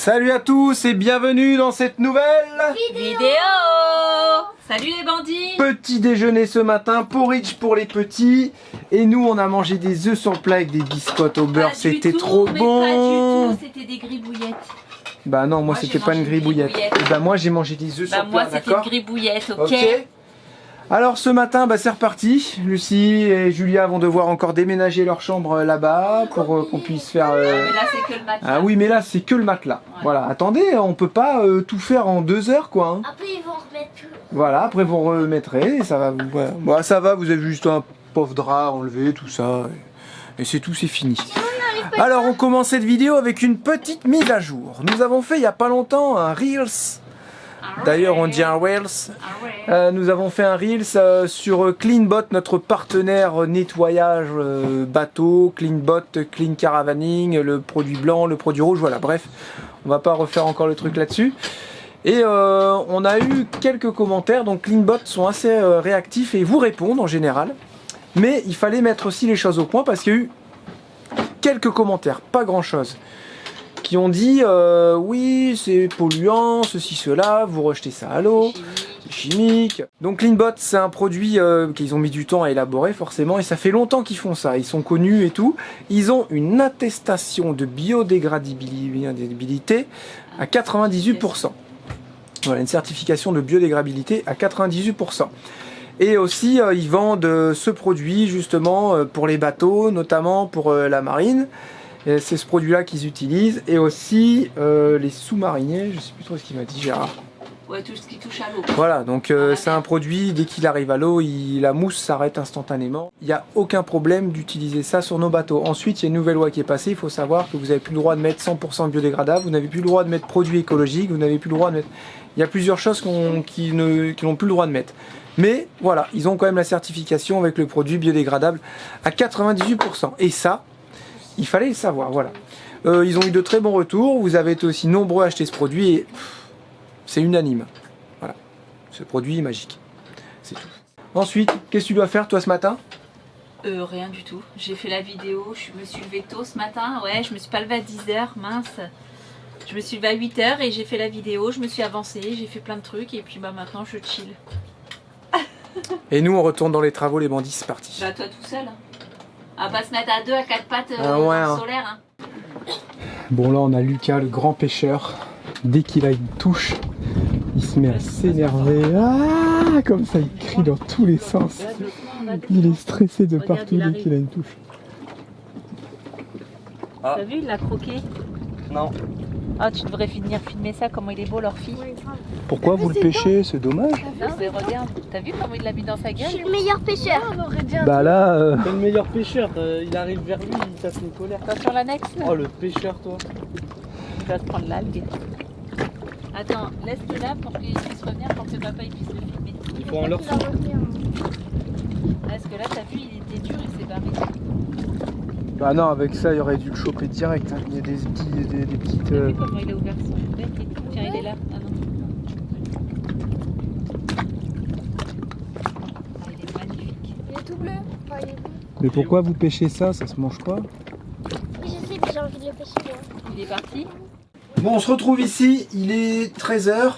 Salut à tous et bienvenue dans cette nouvelle vidéo. Salut les bandits. Petit déjeuner ce matin, porridge pour les petits. Et nous on a mangé des œufs sur le plat avec des biscottes au beurre, c'était trop bon. Pas du tout, c'était des gribouillettes. Bah non, moi c'était pas une gribouillette. Et bah moi j'ai mangé des œufs sur le plat, moi c'était une gribouillette, ok. Alors ce matin, bah, c'est reparti. Lucie et Julia vont devoir encore déménager leur chambre là-bas pour qu'on puisse faire... Mais là c'est que le matelas. Ah oui, mais là c'est que le matelas. Ouais. Voilà, attendez, on peut pas tout faire en 2 heures quoi. Hein. Après ils vont remettre tout. Voilà, après vous remettrez et ça va. Ouais. Bon, ça va, vous avez juste un pauvre drap enlevé, tout ça. Et c'est tout, c'est fini. Alors on commence cette vidéo avec une petite mise à jour. Nous avons fait il y a pas longtemps un Reels. D'ailleurs on dit un Reels. Nous avons fait un Reels sur CleanBot, notre partenaire nettoyage bateau, CleanBot, Clean Caravaning, le produit blanc, le produit rouge, voilà, bref. On va pas refaire encore le truc là-dessus. Et on a eu quelques commentaires, donc CleanBot sont assez réactifs et vous répondent en général. Mais il fallait mettre aussi les choses au point parce qu'il y a eu quelques commentaires, pas grand chose, qui ont dit oui c'est polluant, ceci, cela, vous rejetez ça à l'eau, c'est chimique. Donc CleanBot c'est un produit qu'ils ont mis du temps à élaborer forcément et ça fait longtemps qu'ils font ça, ils sont connus et tout. Ils ont une attestation de biodégradabilité à 98%. Voilà, une certification de biodégradabilité à 98%. Et aussi ils vendent ce produit justement pour les bateaux, notamment pour la marine. C'est ce produit là qu'ils utilisent. Et aussi les sous-mariniers, je sais plus trop ce qu'il m'a dit Gérard. Ouais, tout ce qui touche à l'eau. Voilà, donc c'est un produit, dès qu'il arrive à l'eau, la mousse s'arrête instantanément. Il n'y a aucun problème d'utiliser ça sur nos bateaux. Ensuite, il y a une nouvelle loi qui est passée, il faut savoir que vous n'avez plus le droit de mettre 100% biodégradable, vous n'avez plus le droit de mettre produits écologiques, vous n'avez plus le droit de mettre... Il y a plusieurs choses qui n'ont plus le droit de mettre. Mais voilà, ils ont quand même la certification avec le produit biodégradable à 98%. Et ça, il fallait le savoir, voilà. Ils ont eu de très bons retours, vous avez été aussi nombreux à acheter ce produit et c'est unanime. Voilà, ce produit est magique. C'est tout. Ensuite, qu'est-ce que tu dois faire toi ce matin? Rien du tout. J'ai fait la vidéo, je me suis levée tôt ce matin. Ouais, je me suis pas levée à 10h, mince. Je me suis levée à 8h et j'ai fait la vidéo, je me suis avancée, j'ai fait plein de trucs et puis bah maintenant je chill. Et nous on retourne dans les travaux les bandits, c'est parti. Bah toi tout seul. On va pas se mettre à 2 à 4 pattes solaires. Hein. Bon là on a Lucas, le grand pêcheur. Dès qu'il a une touche, il se met à s'énerver. Ah, comme ça il crie dans tous les sens. Il est stressé de partout dès qu'il a une touche. Ah. T'as vu, il l'a croqué? Non. Ah, tu devrais venir filmer ça, comment il est beau leur fille. Pourquoi vous le pêchez? C'est dommage. Non, mais regarde, t'as vu comment il l'a mis dans sa gueule? Je suis le meilleur pêcheur. Bah là... T'es le meilleur pêcheur, il arrive vers lui, il tape une colère. Attention l'annexe. Oh le pêcheur toi. Tu vas te prendre l'algue. Attends, laisse-le là pour qu'il puisse revenir, pour que papa il puisse le filmer. Il faut en leur foutre. Parce que là, t'as vu, il était dur, il s'est barré. Bah non, avec ça il aurait dû le choper direct. Hein. Il y a des petites... T'as vu comment il a ouvert son bec et tout? Tiens, il est là. Ah non. Ah, il est magnifique. Il est tout bleu. Enfin, il est bleu. Mais pourquoi vous pêchez ça? Ça se mange pas? Je sais, mais j'ai envie de le pêcher moi. Il est parti. Bon, on se retrouve ici, il est 13h.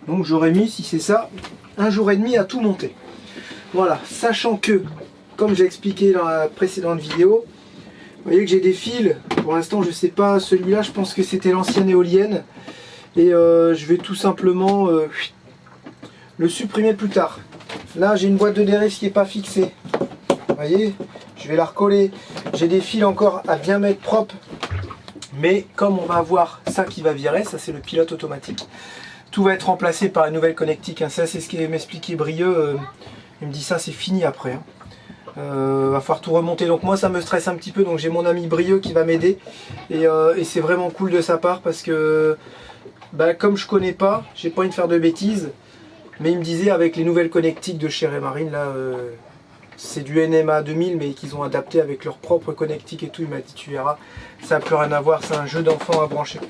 Donc j'aurais mis, si c'est ça, 1 jour et demi à tout monter. Voilà, sachant que, comme j'ai expliqué dans la précédente vidéo, vous voyez que j'ai des fils, pour l'instant je sais pas, celui-là je pense que c'était l'ancienne éolienne. Et je vais tout simplement le supprimer plus tard. Là j'ai une boîte de dérive qui n'est pas fixée. Vous voyez, je vais la recoller. J'ai des fils encore à bien mettre propre. Mais comme on va avoir ça qui va virer, ça c'est le pilote automatique. Tout va être remplacé par une nouvelle connectique. Hein. Ça c'est ce qu'il m'expliquait Brieux. Il me dit ça c'est fini après. Hein. Va falloir tout remonter, donc moi ça me stresse un petit peu, donc j'ai mon ami Brieux qui va m'aider et c'est vraiment cool de sa part parce que bah, comme je connais pas, j'ai pas envie de faire de bêtises, mais il me disait avec les nouvelles connectiques de chez Raymarine là, c'est du NMA 2000 mais qu'ils ont adapté avec leur propre connectique et tout, il m'a dit tu verras, ça n'a plus rien à voir, c'est un jeu d'enfant à brancher.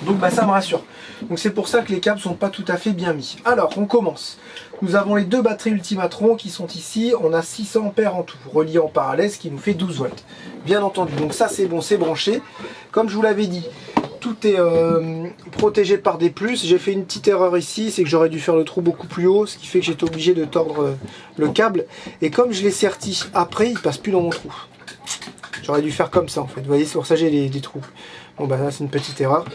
Donc bah, ça me rassure. Donc c'est pour ça que les câbles sont pas tout à fait bien mis. Alors on commence. Nous avons les 2 batteries Ultimatron qui sont ici. On a 600 ampères en tout, reliés en parallèle, ce qui nous fait 12 volts. Bien entendu. Donc ça c'est bon, c'est branché. Comme je vous l'avais dit, tout est protégé par des plus. J'ai fait une petite erreur ici, c'est que j'aurais dû faire le trou beaucoup plus haut, ce qui fait que j'étais obligé de tordre le câble. Et comme je l'ai serti après, il passe plus dans mon trou. J'aurais dû faire comme ça en fait. Vous voyez, c'est pour ça que j'ai des trous. Bon bah là c'est une petite erreur.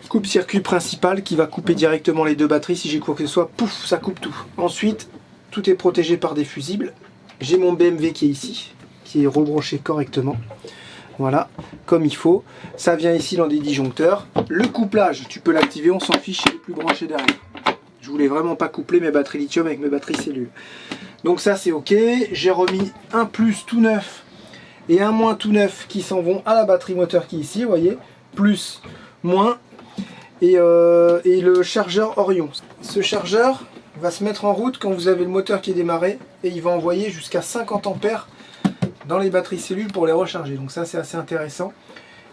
Coupe-circuit principal qui va couper directement les deux batteries. Si j'ai quoi que ce soit, pouf, ça coupe tout. Ensuite, tout est protégé par des fusibles. J'ai mon BMW qui est ici, qui est rebranché correctement. Voilà, comme il faut. Ça vient ici dans des disjoncteurs. Le couplage, tu peux l'activer, on s'en fiche, il est plus branché derrière. Je voulais vraiment pas coupler mes batteries lithium avec mes batteries cellules. Donc ça c'est ok. J'ai remis un plus tout neuf et un moins tout neuf qui s'en vont à la batterie moteur qui est ici, vous voyez. Plus, moins. Et le chargeur Orion. Ce chargeur va se mettre en route quand vous avez le moteur qui est démarré et il va envoyer jusqu'à 50 ampères dans les batteries cellules pour les recharger. Donc ça c'est assez intéressant.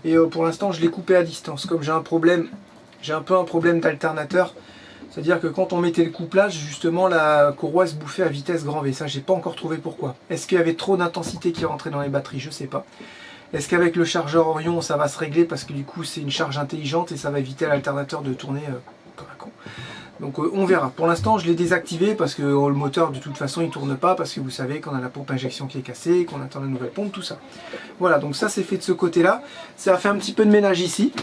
Et pour l'instant je l'ai coupé à distance. Comme j'ai un peu un problème d'alternateur. C'est-à-dire que quand on mettait le couplage, justement la courroie se bouffait à vitesse grand V. Ça j'ai pas encore trouvé pourquoi. Est-ce qu'il y avait trop d'intensité qui rentrait dans les batteries? Je sais pas. Est-ce qu'avec le chargeur Orion ça va se régler parce que du coup c'est une charge intelligente et ça va éviter l'alternateur de tourner comme un con. Donc on verra. Pour l'instant je l'ai désactivé parce que le moteur de toute façon il tourne pas parce que vous savez qu'on a la pompe injection qui est cassée, qu'on attend la nouvelle pompe, tout ça. Voilà, donc ça c'est fait de ce côté là. Ça a fait un petit peu de ménage ici.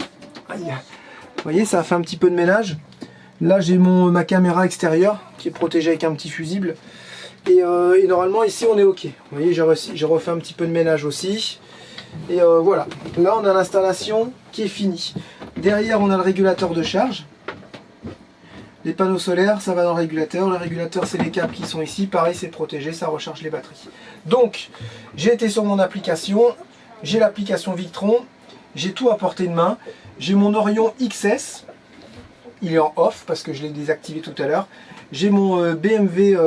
Aïe. Vous voyez, ça a fait un petit peu de ménage. Là j'ai ma caméra extérieure qui est protégée avec un petit fusible. Et normalement ici on est ok. Vous voyez, j'ai refait un petit peu de ménage aussi. Et voilà, là on a l'installation qui est finie. Derrière on a le régulateur de charge. Les panneaux solaires, ça va dans le régulateur. Le régulateur c'est les câbles qui sont ici. Pareil, c'est protégé, ça recharge les batteries. Donc, j'ai été sur mon application. J'ai l'application Victron. J'ai tout à portée de main. J'ai mon Orion XS. Il est en off parce que je l'ai désactivé tout à l'heure. J'ai mon BMW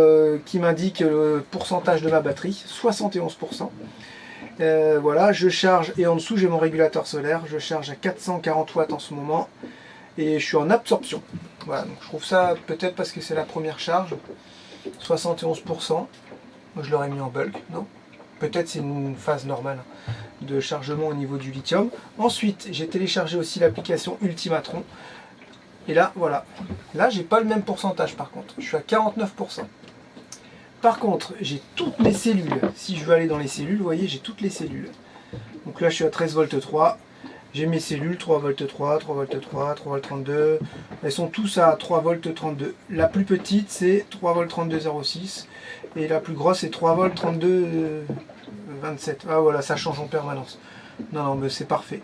qui m'indique le pourcentage de ma batterie, 71%. Voilà, je charge et en dessous j'ai mon régulateur solaire, je charge à 440 watts en ce moment et je suis en absorption. Voilà, donc je trouve ça peut-être parce que c'est la première charge, 71%. Moi je l'aurais mis en bulk, non? Peut-être c'est une phase normale de chargement au niveau du lithium. Ensuite j'ai téléchargé aussi l'application Ultimatron et là voilà, là j'ai pas le même pourcentage par contre, je suis à 49%. Par contre, j'ai toutes mes cellules. Si je veux aller dans les cellules, vous voyez, j'ai toutes les cellules. Donc là, je suis à 13 volts 3. J'ai mes cellules, 3 volts 3, 3 volts 3, 3 volts 32. Elles sont tous à 3 volts 32. La plus petite, c'est 3 volts 32,06. Et la plus grosse, c'est 3 volts 32,27. Ah voilà, ça change en permanence. Non, non, mais c'est parfait.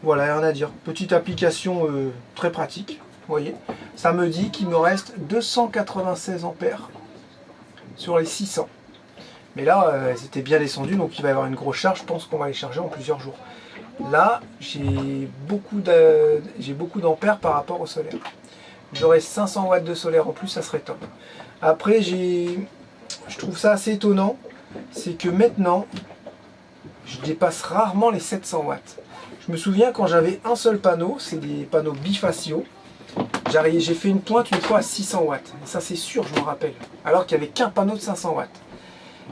Voilà, rien à dire. Petite application très pratique. Vous voyez, ça me dit qu'il me reste 296 ampères. Sur les 600. Mais là, elles étaient bien descendues, donc il va y avoir une grosse charge. Je pense qu'on va les charger en plusieurs jours. Là, j'ai beaucoup d'ampères par rapport au solaire. J'aurais 500 watts de solaire en plus, ça serait top. Après, je trouve ça assez étonnant, c'est que maintenant, je dépasse rarement les 700 watts. Je me souviens quand j'avais un seul panneau, c'est des panneaux bifaciaux. J'ai fait une pointe une fois à 600 watts. Et ça c'est sûr, je me rappelle. Alors qu'il n'y avait qu'un panneau de 500 watts.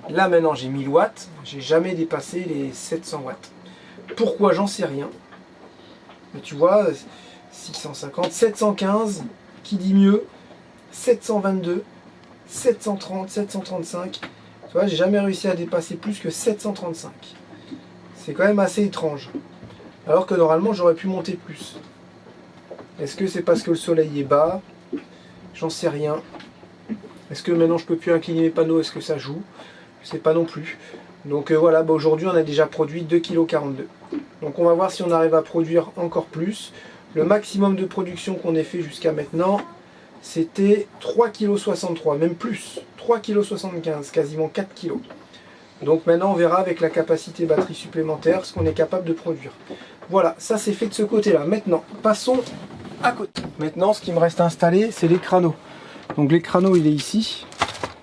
Là maintenant j'ai 1000 watts. J'ai jamais dépassé les 700 watts. Pourquoi? J'en sais rien. Mais tu vois, 650, 715, qui dit mieux, 722, 730, 735. Tu vois, j'ai jamais réussi à dépasser plus que 735. C'est quand même assez étrange. Alors que normalement j'aurais pu monter plus. Est-ce que c'est parce que le soleil est bas? J'en sais rien. Est-ce que maintenant je peux plus incliner mes panneaux? Est-ce que ça joue? Je sais pas non plus. Donc voilà, bah aujourd'hui on a déjà produit 2,42 kg. Donc on va voir si on arrive à produire encore plus. Le maximum de production qu'on ait fait jusqu'à maintenant, c'était 3,63 kg, même plus. 3,75 kg, quasiment 4 kg. Donc maintenant on verra avec la capacité batterie supplémentaire ce qu'on est capable de produire. Voilà, ça c'est fait de ce côté-là. Maintenant, passons à côté. Maintenant, ce qui me reste à installer, c'est les crâneaux. Donc les crâneaux, il est ici.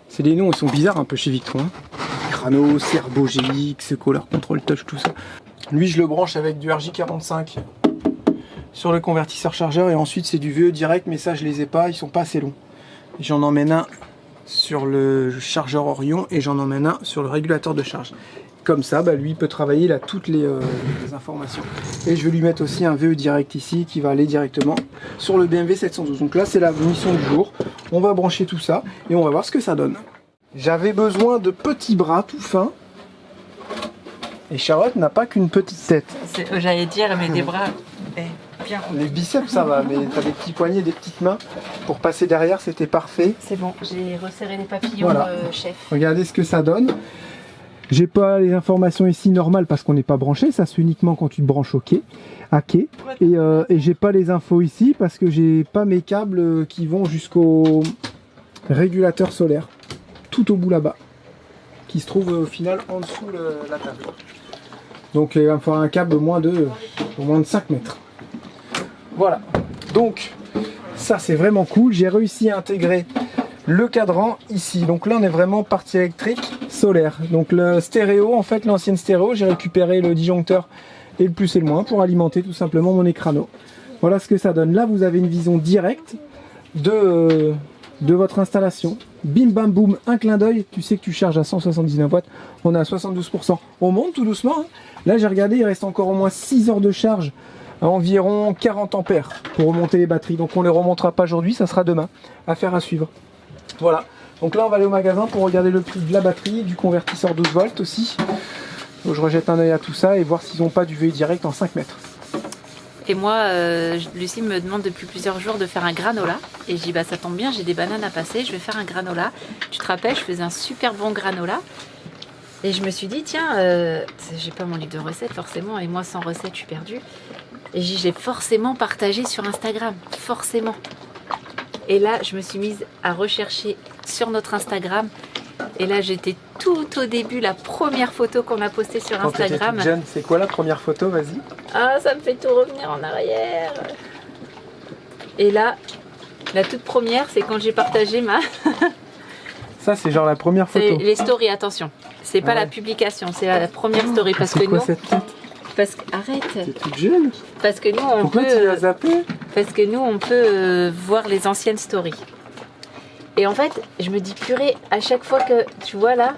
C'est des noms, ils sont bizarres un peu chez Victron. Hein. Crâneaux, Serbo GX, Color Control Touch, tout ça. Lui, je le branche avec du RJ45 sur le convertisseur chargeur et ensuite c'est du VE direct, mais ça je les ai pas, ils sont pas assez longs. J'en emmène un sur le chargeur Orion et j'en emmène un sur le régulateur de charge. Comme ça, lui il peut travailler, il a toutes les informations. Et je vais lui mettre aussi un VE direct ici qui va aller directement sur le BMW 712. Donc là c'est la mission du jour. On va brancher tout ça et on va voir ce que ça donne. J'avais besoin de petits bras tout fins. Et Charlotte n'a pas qu'une petite tête. J'allais dire, mais des bras bien. Les biceps ça va, mais t'as des petits poignets, des petites mains. Pour passer derrière c'était parfait. C'est bon, j'ai resserré les papillons, Voilà. chef. Regardez ce que ça donne. J'ai pas les informations ici normales parce qu'on n'est pas branché, ça se fait uniquement quand tu te branches au quai, à quai. Et j'ai pas les infos ici parce que j'ai pas mes câbles qui vont jusqu'au régulateur solaire, tout au bout là-bas, qui se trouve au final en dessous la table. Donc il va me falloir un câble au moins de 5 mètres. Voilà, donc ça c'est vraiment cool, j'ai réussi à intégrer le cadran ici. Donc là on est vraiment partie électrique solaire. Donc le stéréo, en fait l'ancienne stéréo, j'ai récupéré le disjoncteur et le plus et le moins pour alimenter tout simplement mon écrano. Voilà ce que ça donne. Là vous avez une vision directe de votre installation. Bim bam boum, un clin d'œil, tu sais que tu charges à 179 watts, on est à 72%. On monte tout doucement. Hein. Là j'ai regardé, il reste encore au moins 6 heures de charge à environ 40 ampères pour remonter les batteries. Donc on les remontera pas aujourd'hui, ça sera demain. Affaire à suivre. Voilà, donc là on va aller au magasin pour regarder le prix de la batterie, du convertisseur 12 volts aussi. Donc je rejette un œil à tout ça et voir s'ils n'ont pas du VI direct en 5 mètres. Et moi, Lucie me demande depuis plusieurs jours de faire un granola. Et je dis, bah ça tombe bien, j'ai des bananes à passer, je vais faire un granola. Tu te rappelles, je faisais un super bon granola. Et je me suis dit, tiens, j'ai pas mon livre de recettes forcément, et moi sans recette, je suis perdue. Et je l'ai forcément partagé sur Instagram, forcément. Et là, je me suis mise à rechercher sur notre Instagram. Et là, j'étais tout au début, la première photo qu'on a postée sur Quand t'étais Instagram. toute jeune, c'est quoi la première photo? Vas-y. Ah, ça me fait tout revenir en arrière. Et là, la toute première, c'est quand j'ai partagé ma... Ça, c'est genre la première C'est photo. les stories, attention. C'est pas Ah ouais. la publication, c'est la première story. Parce C'est que quoi nous... cette tête? Parce que... Arrête. T'es toute jeune? Parce que nous, on Pourquoi tu peut... l'as zappé? Parce que nous, on peut voir les anciennes stories. Et en fait, je me dis, purée, à chaque fois que, tu vois là,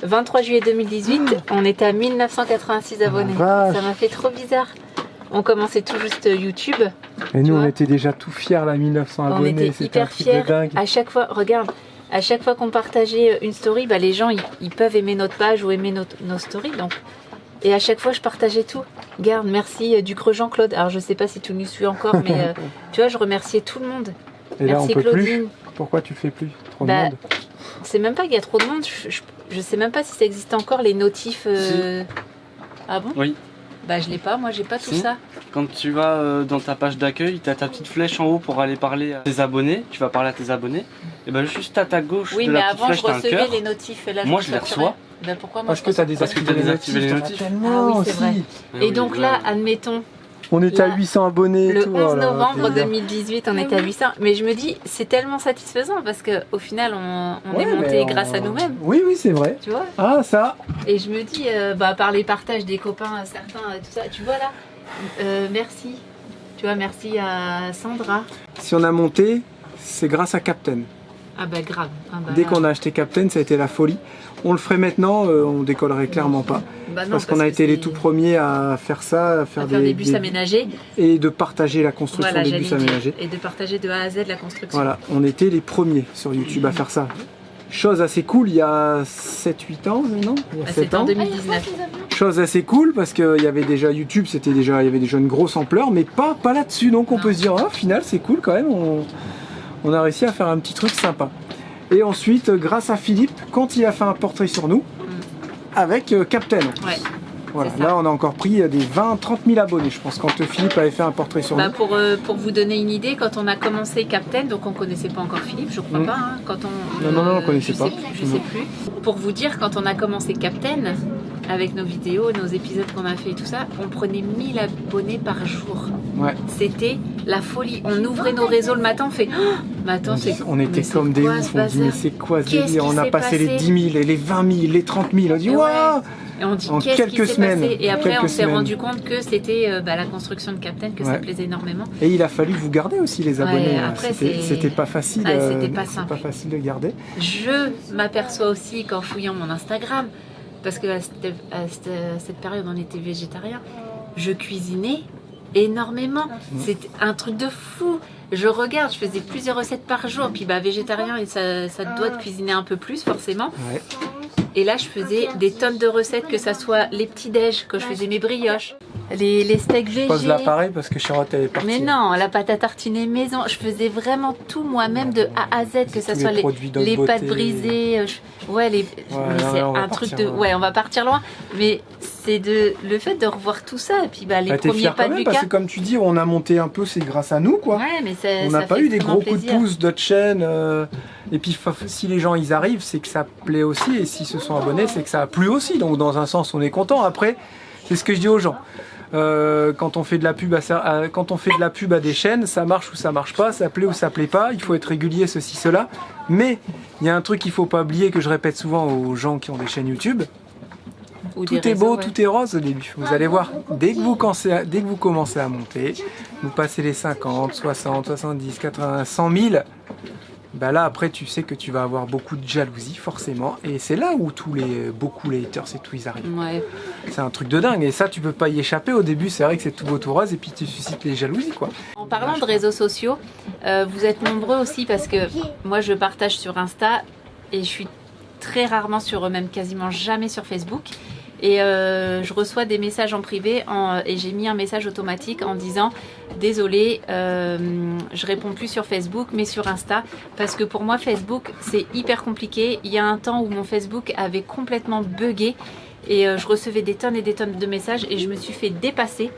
23 juillet 2018, on était à 1986 abonnés. vache. Ça m'a fait trop bizarre. On commençait tout juste YouTube. Et nous, on vois était déjà tout fiers là, 1900 On abonnés. était C'était un hyper truc de fiers. dingue. À chaque fois, regarde, à chaque fois qu'on partageait une story, bah, les gens, ils peuvent aimer notre page ou aimer nos stories. Donc. Et à chaque fois, je partageais tout. Regarde, merci Ducreux Jean-Claude. Alors, je sais pas si tu nous suis encore, mais tu vois, je remerciais tout le monde. Et là, Merci on peut Claudine. plus. Pourquoi tu fais plus? Trop de Bah, monde. C'est même pas qu'il y a trop de monde. Je sais même pas si ça existe encore les notifs. Ah bon? Oui. Bah je l'ai pas. Moi j'ai pas tout Si. ça. Quand tu vas dans ta page d'accueil, tu as ta petite flèche en haut pour aller parler à tes abonnés. Tu vas parler à tes abonnés. Et ben juste à ta gauche Oui, de mais la petite avant flèche, je t'as un recevais cœur. les notifs. Et là, Moi, je les plus reçois. rien. Bah pourquoi moi Parce que tu as désactivé les notifs. Tellement Ah oui, c'est aussi. vrai. Et Oui, donc là, admettons, On était à Là, 800 abonnés. et le tout, 11 oh là là, novembre plaisir. 2018, on était à 800. Mais je me dis, c'est tellement satisfaisant parce qu'au final, on est Ouais, monté mais grâce à nous-mêmes. Oui, oui, c'est vrai. Tu vois? Ah, ça. Et je me dis, par les partages des copains, certains, tout ça, tu vois là, merci. Tu vois, merci à Sandra. Si on a monté, c'est grâce à Captain. Ah bah grave. Ah bah, Dès qu'on a acheté Captain, ça a été la folie. On le ferait maintenant, on décollerait clairement pas. bah non, Parce qu'on a que été les c'est- tout premiers à faire ça, à faire, à faire des bus des- aménagés. et de partager la construction Voilà, des j'allais bus dire. aménagés. Et de partager de A à Z la construction. Voilà, on était les premiers sur YouTube à faire ça. Chose assez cool, il y a 7-8 ans, non? Il y a Bah, 7 c'était en ans. 2019. Chose assez cool parce qu'il y avait déjà YouTube, il y avait déjà une grosse ampleur, mais pas là-dessus. Donc on Non. peut se dire, ah, au final c'est cool quand même, on a réussi à faire un petit truc sympa. Et ensuite, grâce à Philippe, quand il a fait un portrait sur nous, avec Captain. Ouais. Voilà, c'est ça. là on a encore pris des 20-30 000 abonnés, je pense, quand Philippe avait fait un portrait sur Bah, nous. pour vous donner une idée, quand on a commencé Captain, donc on connaissait pas encore Philippe, je crois Mm. pas. Hein, quand on, Non, on connaissait je pas. sais plus, je sais plus. Pour vous dire, quand on a commencé Captain, avec nos vidéos, nos épisodes qu'on a fait et tout ça, on prenait 1000 abonnés par jour. Ouais. C'était la folie. On ouvrait nos réseaux le matin, on fait oh, mais attends, c'est On était mais c'est comme des quoi, oufs, ce on dit mais bazar c'est quoi ce Qu'est-ce délire? qui On a s'est passé les passé 10 000, et les 20 000, les 30 000, on dit Et waouh! Et on dit En qu'est-ce qui quelques s'est semaines, passé? Et après, quelques on s'est semaines. rendu compte que c'était la construction de Captain, que ça Ouais. plaisait énormément. Et il a fallu vous garder aussi les Ouais, abonnés. après, C'était c'est- c'était pas facile. Ah, c'était pas c'est simple. pas facile de garder. Je m'aperçois aussi qu'en fouillant mon Instagram parce qu'à cette période, on était végétarien. Je cuisinais énormément. C'était un truc de fou. Je regarde, je faisais plusieurs recettes par jour. Puis végétarien, et ça te doit de cuisiner un peu plus, forcément. Ouais. Et là, je faisais des tonnes de recettes, que ça soit les petits déj, que je faisais mes brioches, les steaks végé. Pose l'appareil parce que Charlotte elle est partie. Mais non, la pâte à tartiner maison, je faisais vraiment tout moi-même de A à Z, que ça Tous soit les produits d'Haute les Beauté. pâtes brisées. Ouais, mais non, c'est là, on va un truc partir de. loin. Ouais, on va partir loin. Mais c'est le fait de revoir tout ça. Et puis les T'es premiers fière pas quand de même parce Lucas. que comme tu dis, on a monté un peu, c'est grâce à nous quoi. Ouais, mais On n'a ça pas fait eu des extrêmement gros coups de plaisir. pouce d'autres chaînes. Et puis si les gens ils arrivent, c'est que ça plaît aussi. Et s'ils se sont abonnés, c'est que ça a plu aussi. Donc dans un sens, on est content. Après, c'est ce que je dis aux gens. Quand on fait de la pub à des chaînes, ça marche ou ça marche pas, ça plaît ou ça plaît pas. Il faut être régulier, ceci, cela. Mais il y a un truc qu'il faut pas oublier que je répète souvent aux gens qui ont des chaînes YouTube. Ou des Tout est réseaux, beau, ouais. tout est rose au début. Vous allez voir, dès que vous commencez à monter, vous passez les 50, 60, 70, 80, 100 000, bah là après tu sais que tu vas avoir beaucoup de jalousie forcément. Et c'est là où beaucoup les haters et tout ils arrivent. Ouais. C'est un truc de dingue et ça tu peux pas y échapper. Au début c'est vrai que c'est tout beau tout rose et puis tu suscites les jalousies quoi. En parlant de réseaux sociaux, vous êtes nombreux aussi parce que moi je partage sur Insta et je suis très rarement même quasiment jamais sur Facebook. Et je reçois des messages en privé et j'ai mis un message automatique en disant désolé, je réponds plus sur Facebook mais sur Insta parce que pour moi Facebook c'est hyper compliqué. Il y a un temps où mon Facebook avait complètement bugué et je recevais des tonnes et des tonnes de messages et je me suis fait dépasser.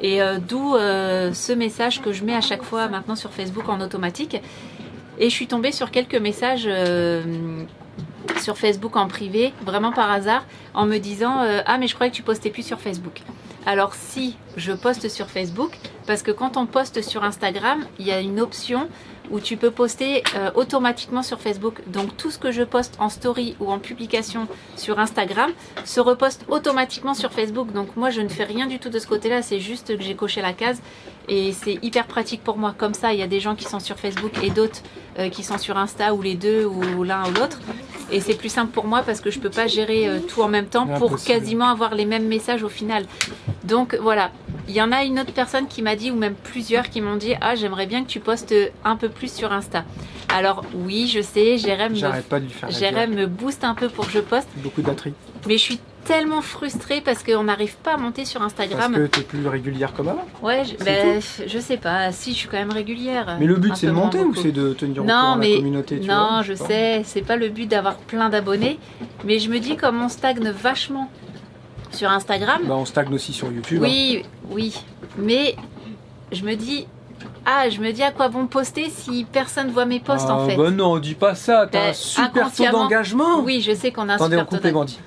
Et d'où ce message que je mets à chaque fois maintenant sur Facebook en automatique. Et je suis tombée sur quelques messages sur Facebook en privé, vraiment par hasard, en me disant ah mais je croyais que tu postais plus sur Facebook. Alors si, je poste sur Facebook, parce que quand on poste sur Instagram, il y a une option où tu peux poster automatiquement sur Facebook. Donc tout ce que je poste en story ou en publication sur Instagram se reposte automatiquement sur Facebook. Donc moi je ne fais rien du tout de ce côté-là, c'est juste que j'ai coché la case et c'est hyper pratique pour moi. Comme ça, il y a des gens qui sont sur Facebook et d'autres qui sont sur Insta ou les deux ou l'un ou l'autre. Et c'est plus simple pour moi parce que je peux pas gérer tout en même temps pour Impossible. quasiment avoir les mêmes messages au final. Donc voilà, il y en a une autre personne qui m'a dit, ou même plusieurs qui m'ont dit ah j'aimerais bien que tu postes un peu plus sur Insta. Alors oui je sais, J'arrête pas de lui faire la gueule. me booste un peu pour que je poste, Beaucoup d'attrits. mais je suis tellement frustrée parce qu'on n'arrive pas à monter sur Parce Instagram. que t'es plus régulière comme avant. Ouais, C'est je sais pas, si je suis quand même régulière. Mais le but Un c'est peu de monter moins ou beaucoup. c'est de tenir au Non, courant la mais communauté tu non, vois, je pas. sais, c'est pas le but d'avoir plein d'abonnés, mais je me dis comme on stagne vachement sur Instagram. Bah, on stagne aussi sur YouTube. hein. Oui, oui, mais je me dis à quoi bon poster si personne voit mes posts en fait. Bah non, dis pas ça, t'as Ben, un super taux inconsciemment, d'engagement. Oui, je sais qu'on a un Attendez, on super taux coupe les bandits.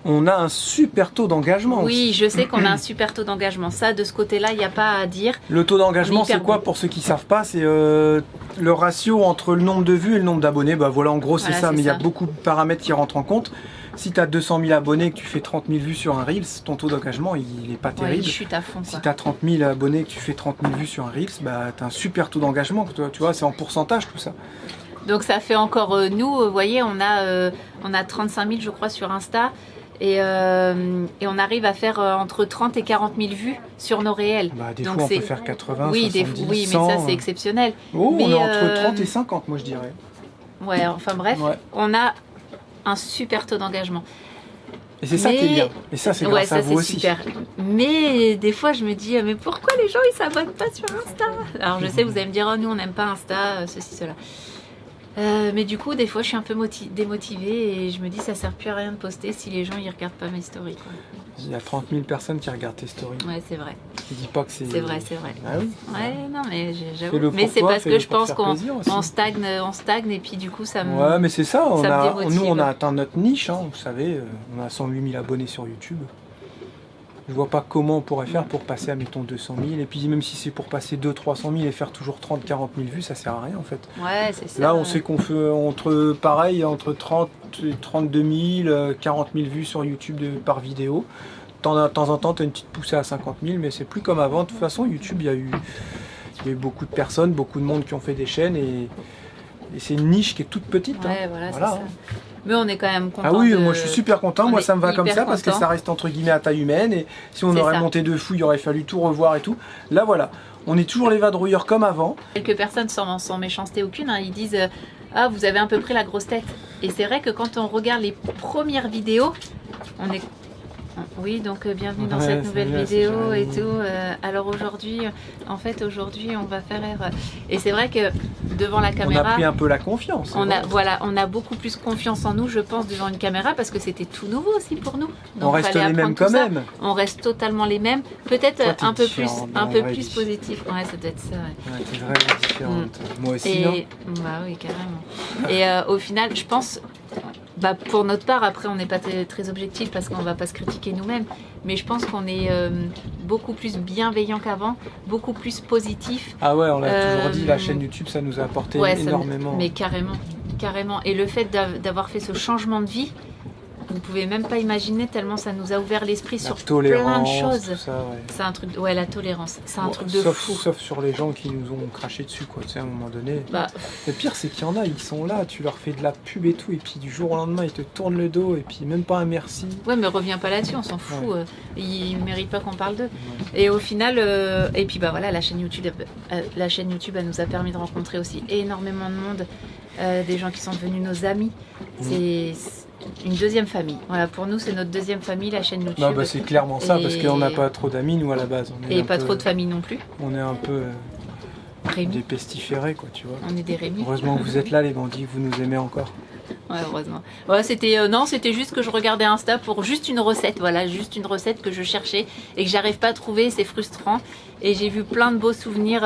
On a un super taux d'engagement Oui, aussi. je sais qu'on a un super taux d'engagement. Ça, de ce côté-là, il n'y a pas à dire. Le taux d'engagement, Hyper c'est quoi bon. pour ceux qui savent pas? C'est le ratio entre le nombre de vues et le nombre d'abonnés. Bah voilà, en gros, c'est Voilà, ça. c'est Mais il y a ça. beaucoup de paramètres qui rentrent en compte. Si tu as 200 000 abonnés et que tu fais 30 000 vues sur un Reels, ton taux d'engagement, il n'est pas Ouais, terrible. il chute à fond. Si Quoi. tu as 30 000 abonnés et que tu fais 30 000 vues sur un Reels, bah, tu as un super taux d'engagement. Tu vois, c'est en pourcentage tout ça. Donc ça fait encore, nous, vous voyez, on a 35 000, je crois, sur Insta. Et on arrive à faire entre 30 et 40 000 vues sur nos réels. Bah, des Donc fois, on c'est- peut faire 80, Oui, 70, oui, mais 100. ça, c'est exceptionnel. Oh, Mais, on est entre 30 et 50, moi je dirais. Ouais, enfin bref, Ouais. on a un super taux d'engagement. Et c'est ça qui est bien. Et ça, c'est Ouais, grâce ça à vous c'est aussi. super. Mais des fois, je me dis, mais pourquoi les gens ils s'abonnent pas sur Insta? Alors je sais, vous allez me dire, oh, nous on n'aime pas Insta, ceci, cela. Mais du coup, des fois, je suis un peu démotivée et je me dis, ça sert plus à rien de poster si les gens ils regardent pas mes stories. Quoi. Il y a 30 000 personnes qui regardent tes stories. Ouais, c'est vrai. Je dis pas que c'est. C'est vrai, c'est vrai. Ah oui. Ouais, non, mais Fais-le j'avoue. pour Mais c'est toi, parce fais-le que je pour pense faire qu'on plaisir aussi. on stagne et puis du coup, ça me. Ouais, mais c'est ça. ça me démotive. Nous, on a atteint notre niche. Hein, vous savez, on a 108 000 abonnés sur YouTube. Je vois pas comment on pourrait faire pour passer à, mettons, 200 000. Et puis, même si c'est pour passer 200-300 000 et faire toujours 30-40 000 vues, ça sert à rien en fait. Ouais, c'est ça. Là, on sait qu'on fait entre 30 et 32 000, 40 000 vues sur YouTube par vidéo. De temps en temps, tu as une petite poussée à 50 000, mais c'est plus comme avant. De toute façon, YouTube, il y a eu beaucoup de personnes, beaucoup de monde qui ont fait des chaînes et Et c'est une niche qui est toute petite. hein. Ouais, voilà, Voilà, c'est ça. Mais on est quand même content. Ah oui, moi je suis super content, on moi est ça me va comme hyper ça parce que content. ça reste entre guillemets à taille humaine et si on C'est aurait ça. monté de fou, il aurait fallu tout revoir et tout. Là voilà, on est toujours les vadrouilleurs comme avant. Quelques personnes sans méchanceté aucune, hein, ils disent ah, vous avez un peu pris la grosse tête. Et c'est vrai que quand on regarde les premières vidéos, on est... Oui, donc bienvenue dans Ouais, cette nouvelle salut, vidéo c'est et Jérémy. tout. Alors aujourd'hui, on va faire... Et c'est vrai que devant la On a caméra... pris un peu la confiance. c'est On a, bon. voilà, on a beaucoup plus confiance en nous, je pense, devant une caméra parce que c'était tout nouveau aussi pour nous. On Donc, reste fallait les mêmes apprendre tout quand ça. même. On reste totalement les mêmes, peut-être Toi, t'es un peu plus, différente dans un la peu vraie plus vie. positif. Ouais, ça doit être ça. Ouais. Ouais, t'es vraiment différente. Moi aussi, non Et bah oui, carrément. Et au final, je pense, bah, pour notre part, après, on n'est pas très objectif parce qu'on va pas se critiquer nous-mêmes, mais je pense qu'on est beaucoup plus bienveillant qu'avant, beaucoup plus positif. Ah ouais, on l'a toujours dit, la Euh, chaîne YouTube, ça nous a apporté Ouais, énormément. mais carrément, carrément. Et le fait d'avoir fait ce changement de vie, vous ne pouvez même pas imaginer tellement ça nous a ouvert l'esprit La sur plein de tolérance, choses. tout ça, ouais. C'est un truc, ouais, la tolérance, c'est un Bon, truc de fou. sauf sur les gens qui nous ont craché dessus, quoi. Tu sais, à un moment donné. Bah, Le pire, c'est qu'il y en a, ils sont là, tu leur fais de la pub et tout, et puis du jour au lendemain, ils te tournent le dos, et puis même pas un merci. ouais, mais reviens pas là-dessus, on s'en fout. Ils méritent pas qu'on parle d'eux. Et au final, et puis bah voilà, la chaîne YouTube, elle nous a permis de rencontrer aussi énormément de monde, des gens qui sont devenus nos amis. C'est une deuxième famille. Voilà, pour nous, c'est notre deuxième famille, la chaîne YouTube. Non, bah c'est clairement ça, parce Et- qu'on n'a pas trop d'amis, nous, à la base. On est Et un pas peu- trop de famille non plus. On est un peu Rémi, des pestiférés, quoi, tu vois. on est des Rémi. Heureusement que vous êtes là, les bandits, vous nous aimez encore. Ouais, heureusement. Ouais, c'était non, c'était juste que je regardais Insta pour juste une recette, voilà, juste une recette que je cherchais et que j'arrive pas à trouver, c'est frustrant. Et j'ai vu plein de beaux souvenirs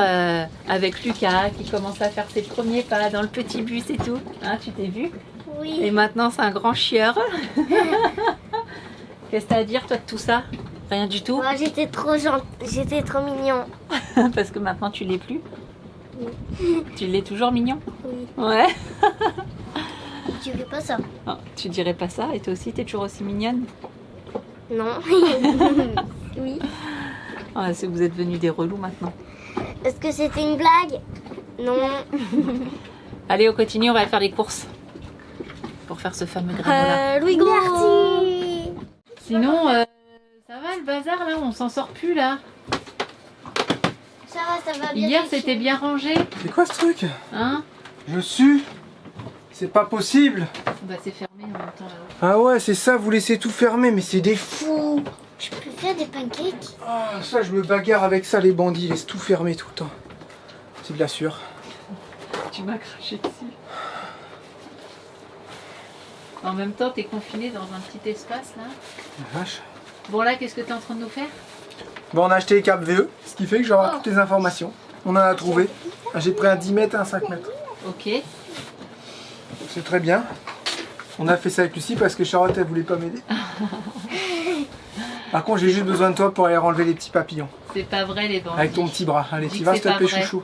avec Lucas qui commence à faire ses premiers pas dans le petit bus et tout. Hein, tu t'es vu? Et Oui. maintenant c'est un grand chieur. Qu'est-ce que t'as à dire toi de tout ça? Rien du tout, Moi, j'étais trop gentil, j'étais trop mignon. parce que maintenant tu l'es plus. Tu l'es toujours mignon? Oui. Ouais. Tu fais pas ça? Oh, tu dirais pas ça et toi aussi t'es toujours aussi mignonne? Non. Oui. Ah, c'est que vous êtes devenus des relous maintenant. Est-ce que c'était une blague? Non. Allez, on continue, on va aller faire les courses pour faire ce fameux granola. Louis Merci. Sinon, ça va le bazar là, on s'en sort plus là. Ça va bien. Hier c'était bien rangé, C'est quoi ce truc? hein? Je sue. C'est pas possible. Bah c'est fermé en même temps là-haut. Ah ouais, c'est ça, vous laissez tout fermer, mais c'est des fous. Je préfère des pancakes. Ah, ça, je me bagarre avec ça, les bandits, ils laissent tout fermer tout le temps. C'est de la sueur. Tu m'as craché dessus. En même temps, t'es confiné dans un petit espace là. La vache. Bon là, qu'est-ce que t'es en train de nous faire? Bon, on a acheté les câbles VE, ce qui fait que je vais avoir toutes les informations. On en a trouvé. Ah, j'ai pris un 10 mètres et un 5 mètres. Ok. C'est très bien. On a fait ça avec Lucie parce que Charlotte, elle voulait pas m'aider. Par contre, j'ai juste besoin de toi pour aller enlever les petits papillons. C'est pas vrai les bandits. Avec ton petit bras. Allez, Dis tu que vas, c'est s'il te plaît, pas vrai. chouchou.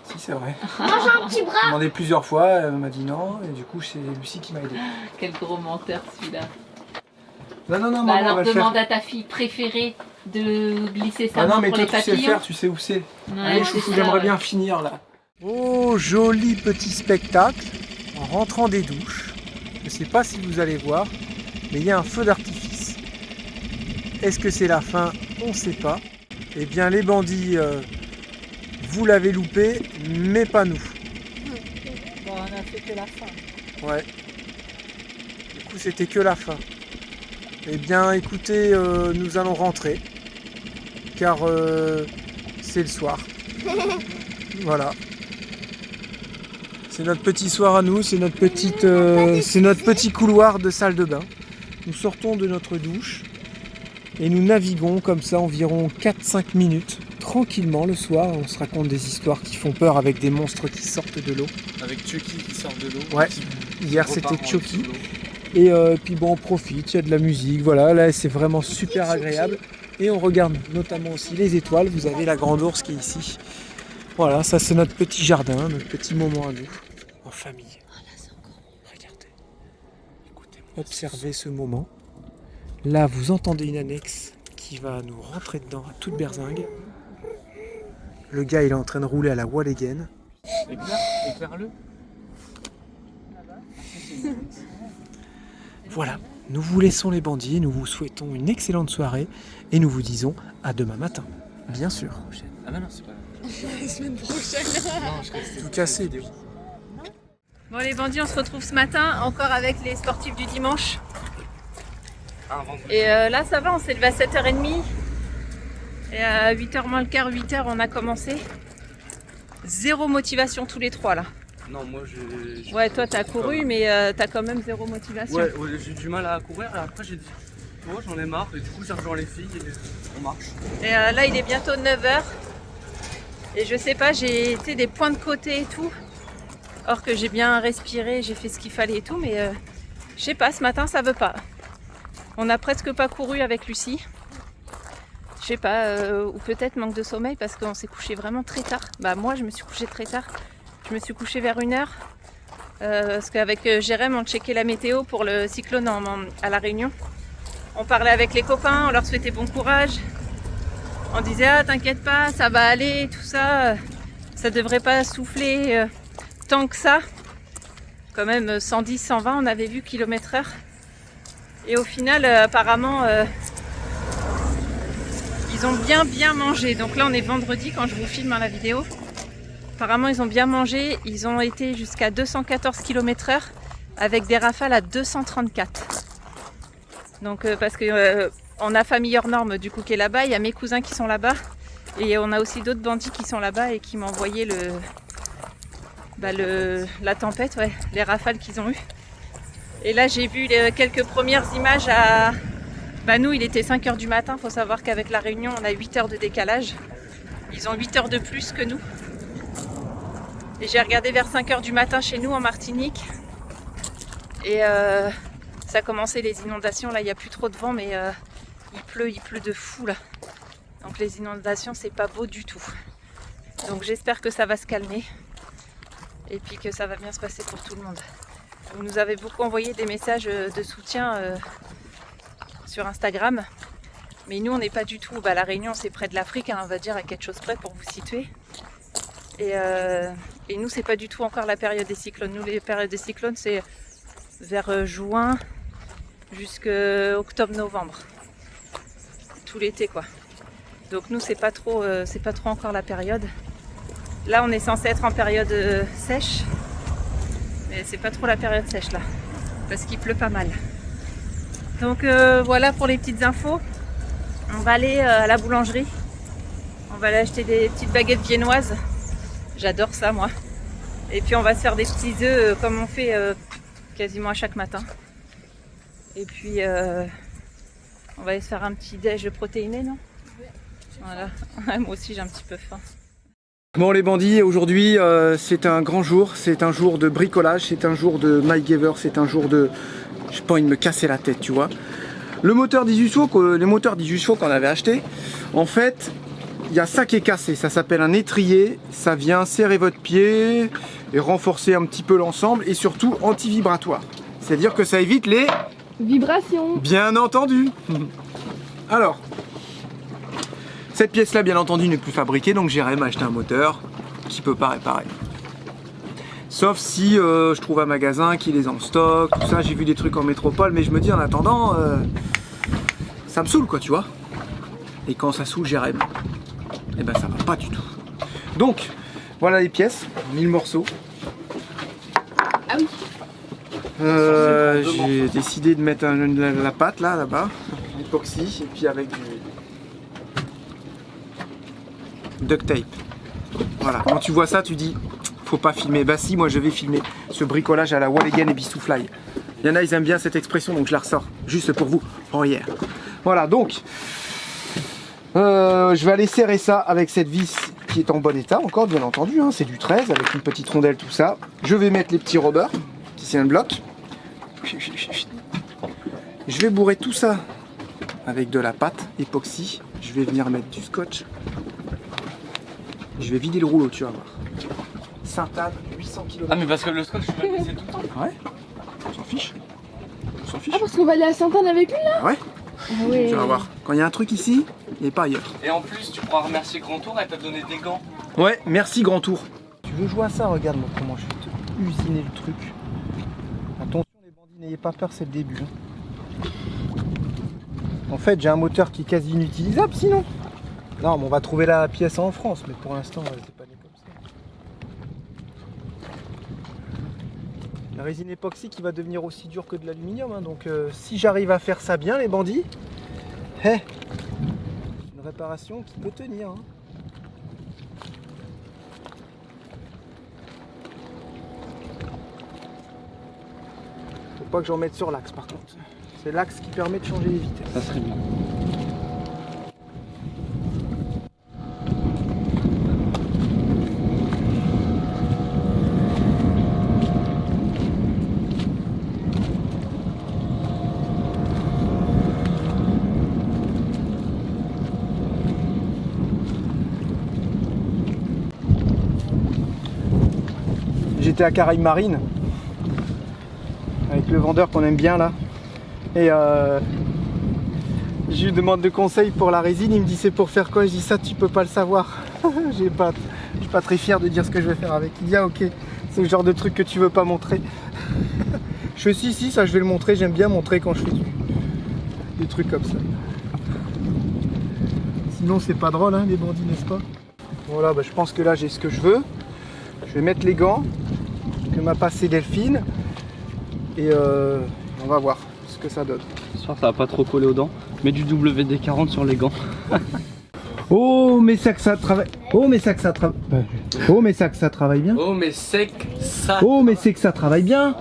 Si, c'est vrai. Moi, j'ai un petit bras. J'ai demandé plusieurs fois, elle m'a dit non, et du coup, c'est Lucie qui m'a aidé. Quel gros menteur celui-là. Non, non, non, Bah maman, on alors va le faire. demande à ta fille préférée de glisser sa Ah main non, mais pour toi, les tu sais le papillons. faire, tu sais où c'est. Ouais, Allez, c'est chouchou, ça, j'aimerais ouais. bien finir là. Oh, joli petit spectacle en rentrant des douches. Je ne sais pas si vous allez voir, mais il y a un feu d'artifice. Est-ce que c'est la fin? On ne sait pas. Eh bien, les bandits, vous l'avez loupé, mais pas nous. Bon, on a fait que la fin. Ouais. Du coup, c'était que la fin. Eh bien, écoutez, nous allons rentrer, car c'est le soir. Voilà. C'est notre petit soir à nous, c'est notre petit couloir de salle de bain. Nous sortons de notre douche et nous naviguons comme ça environ 4-5 minutes, tranquillement le soir. On se raconte des histoires qui font peur avec des monstres qui sortent de l'eau. Avec Chucky qui sort de l'eau. Ouais, qui hier repart c'était en Chucky. dessous de l'eau. Et puis bon, on profite, il y a de la musique, voilà, là c'est vraiment super agréable. Et on regarde notamment aussi les étoiles, vous avez la grande ours qui est ici. Voilà, ça c'est notre petit jardin, notre petit moment à nous, en famille. Regardez, écoutez-moi, observez ce moment. Là vous entendez une annexe qui va nous rentrer dedans à toute berzingue. Le gars il est en train de rouler à la Walligen. Éclaire-le. Voilà, nous vous laissons les bandits, nous vous souhaitons une excellente soirée et nous vous disons à demain matin, bien sûr. Ah bah non, c'est pas La semaine prochaine. Tout cassé. Bon les bandits, on se retrouve ce matin encore avec les sportifs du dimanche. Et là ça va, on s'est levé à 7h30. Et à 8h moins le quart, 8h on a commencé. Zéro motivation tous les trois là. Non, moi je... Ouais, toi t'as couru mais t'as quand même zéro motivation. Ouais, j'ai du mal à courir et après j'ai dit, oh, j'en ai marre et du coup j'ai rejoint les filles et on marche. Et là il est bientôt 9h. Et je sais pas, j'ai été des points de côté et tout. Or que j'ai bien respiré, j'ai fait ce qu'il fallait et tout, mais je sais pas, ce matin ça veut pas. On a presque pas couru avec Lucie. Je sais pas, ou peut-être manque de sommeil parce qu'on s'est couché vraiment très tard. Bah moi je me suis couchée très tard. Je me suis couchée vers 1h. Parce qu'avec Jérém on checkait la météo pour le cyclone à La Réunion. On parlait avec les copains, on leur souhaitait bon courage. On disait ah t'inquiète pas, ça va aller, tout ça. Ça devrait pas souffler tant que ça. Quand même 110, 120 on avait vu km/h. Et au final apparemment ils ont bien mangé. Donc là on est vendredi quand je vous filme la vidéo. Apparemment ils ont bien mangé. Ils ont été jusqu'à 214 km/h avec des rafales à 234. Donc parce que on a famille hors norme du coup qui est là-bas. Il y a mes cousins qui sont là-bas. Et on a aussi d'autres bandits qui sont là-bas et qui m'ont envoyé la tempête, ouais, les rafales qu'ils ont eues. Et là j'ai vu quelques premières images à... nous il était 5h du matin, il faut savoir qu'avec la Réunion on a 8 heures de décalage. Ils ont 8 heures de plus que nous. Et j'ai regardé vers 5h du matin chez nous en Martinique. Et ça a commencé les inondations, là il n'y a plus trop de vent mais il pleut de fou là. Donc les inondations c'est pas beau du tout. Donc j'espère que ça va se calmer. Et puis que ça va bien se passer pour tout le monde. Vous nous avez beaucoup envoyé des messages de soutien sur Instagram. Mais nous, on n'est pas du tout... La Réunion, c'est près de l'Afrique, hein, on va dire, à quelque chose près pour vous situer. Et nous, c'est pas du tout encore la période des cyclones. Nous, les périodes des cyclones, c'est vers juin jusqu'à octobre-novembre. Tout l'été, quoi. Donc nous, c'est pas trop encore la période. Là, on est censé être en période sèche. Mais c'est pas trop la période sèche, là. Parce qu'il pleut pas mal. Donc voilà pour les petites infos. On va aller à la boulangerie. On va aller acheter des petites baguettes viennoises. J'adore ça, moi. Et puis on va se faire des petits œufs comme on fait quasiment à chaque matin. Et puis on va aller se faire un petit déj protéiné, non? Voilà. Moi aussi j'ai un petit peu faim. Bon les bandits, aujourd'hui c'est un grand jour, c'est un jour de bricolage, c'est un jour de MacGyver, c'est un jour de... J'ai pas envie de me casser la tête, tu vois. Le moteur 18 chevaux, les moteurs 18 chevaux qu'on avait acheté, en fait, il y a ça qui est cassé, ça s'appelle un étrier, ça vient serrer votre pied et renforcer un petit peu l'ensemble et surtout anti-vibratoire. C'est-à-dire que ça évite les... Vibrations. Bien entendu. Alors, cette pièce-là, bien entendu, n'est plus fabriquée, donc Jérém a acheté un moteur qui peut pas réparer. Sauf si je trouve un magasin qui les a en stock, tout ça. J'ai vu des trucs en métropole, mais je me dis en attendant, ça me saoule, quoi, tu vois. Et quand ça saoule Jérém, eh ben ça va pas du tout. Donc, voilà les pièces, 1000 morceaux. Ah oui. J'ai décidé de mettre la pâte là-bas, l'époxy, et puis avec du duct tape. Voilà, quand tu vois ça, tu dis, faut pas filmer. Bah si, moi je vais filmer ce bricolage à la Wall Again et Bistoufly. Il y en a, ils aiment bien cette expression, donc je la ressors juste pour vous. Oh yeah. Voilà, donc, je vais aller serrer ça avec cette vis qui est en bon état, encore bien entendu, hein, c'est du 13 avec une petite rondelle, tout ça. Je vais mettre les petits rubbers, ici un bloc. Je vais bourrer tout ça avec de la pâte époxy. Je vais venir mettre du scotch. Je vais vider le rouleau, tu vas voir. Sainte-Anne, 800 km. Ah mais parce que le scotch, je vais le laisser tout le temps. Ouais, on s'en fiche. On s'en fiche. Ah, parce qu'on va aller à Sainte-Anne avec lui là? Ouais, Ah ouais. tu vas voir. Quand il y a un truc ici, il n'est pas ailleurs. Et en plus, tu pourras remercier Grand Tour, elle t'a donné des gants. Ouais, merci Grand Tour. Tu veux jouer à ça? Regarde-moi comment je vais te usiner le truc. Attention. n'ayez pas peur, c'est le début. Hein. En fait, j'ai un moteur qui est quasi inutilisable sinon. Non, mais on va trouver la pièce en France, mais pour l'instant, c'est pas né comme ça. La résine époxy qui va devenir aussi dure que de l'aluminium, hein, donc si j'arrive à faire ça bien, les bandits, une réparation qui peut tenir. Hein. Faut pas que j'en mette sur l'axe par contre. C'est l'axe qui permet de changer les vitesses. Ça serait bien. J'étais à Caraïbes Marine avec le vendeur qu'on aime bien là et je lui demande de conseils pour la résine, il me dit c'est pour faire quoi, je dis ça tu peux pas le savoir. Je suis pas très fier de dire ce que je vais faire avec. Il dit ah ok, c'est le genre de truc que tu veux pas montrer. Je fais si ça je vais le montrer, j'aime bien montrer quand je fais des trucs comme ça. Sinon c'est pas drôle hein, les bandits, n'est-ce pas? Voilà, bah, je pense que là j'ai ce que je veux. Je vais mettre les gants que m'a passé Delphine et on va voir ce que ça donne. J'espère que ça va pas trop coller aux dents. Mets du WD-40 sur les gants. Oh mais ça que ça travaille. Oh mais ça que ça travaille. Oh mais ça que ça travaille bien. Oh mais sec ça. Oh mais c'est que ça travaille bien.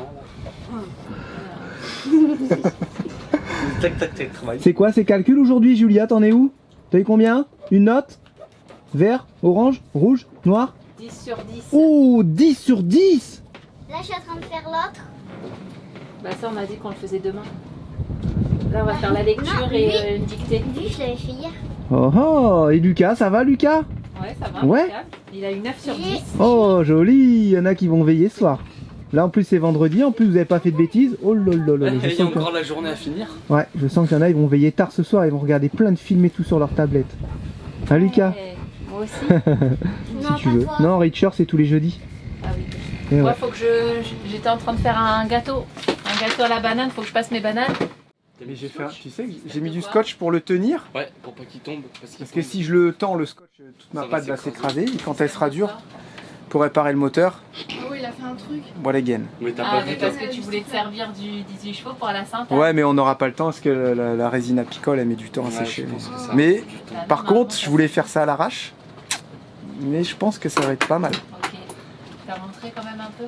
Tac tac tac travaille. C'est quoi ces calculs aujourd'hui Julia? T'en es où? T'as eu combien? Une note? Vert, orange, rouge, noir? 10 sur 10. Oh 10 sur 10. Là, je suis en train de faire l'autre. Bah ça on m'a dit qu'on le faisait demain. Là on va faire la lecture non, et une dictée. Lui, je l'avais fait hier. Oh oh. Et Lucas, ça va Lucas? Ouais ça va. Ouais. impeccable. Il a eu 9 sur 10. Oh joli. Il y en a qui vont veiller ce soir. Là en plus c'est vendredi, en plus vous avez pas fait de bêtises. Oh lololol. Il y a encore la journée à finir. Ouais, je sens qu'il y en a, ils vont veiller tard ce soir, ils vont regarder plein de films et tout sur leur tablette. Hein Lucas? Ouais, moi aussi. Non, Si tu pas veux. toi. Non, Richard c'est tous les jeudis. Ah oui. Et Moi ouais. faut que j'étais en train de faire un gâteau. Un gâteau à la banane, faut que je passe mes bananes. Mais j'ai fait, tu sais, j'ai mis du scotch pour le tenir. Ouais, pour pas qu'il tombe. Parce que si je le tends, le scotch, toute ma Ça va pâte va s'écraser. s'écraser. Et quand elle sera dure, pour réparer le moteur, Ah oui, il a fait un truc. voilà again. Mais t'as Ah pas mais vu parce que tu voulais te servir du 18 chevaux pour la Sainte. Ouais, mais on n'aura pas le temps parce que la résine à picole, elle met du temps à sécher. Mais par contre, je voulais faire ça à l'arrache. Mais je pense que ça va être pas mal. Ok. T'as montré quand même un peu.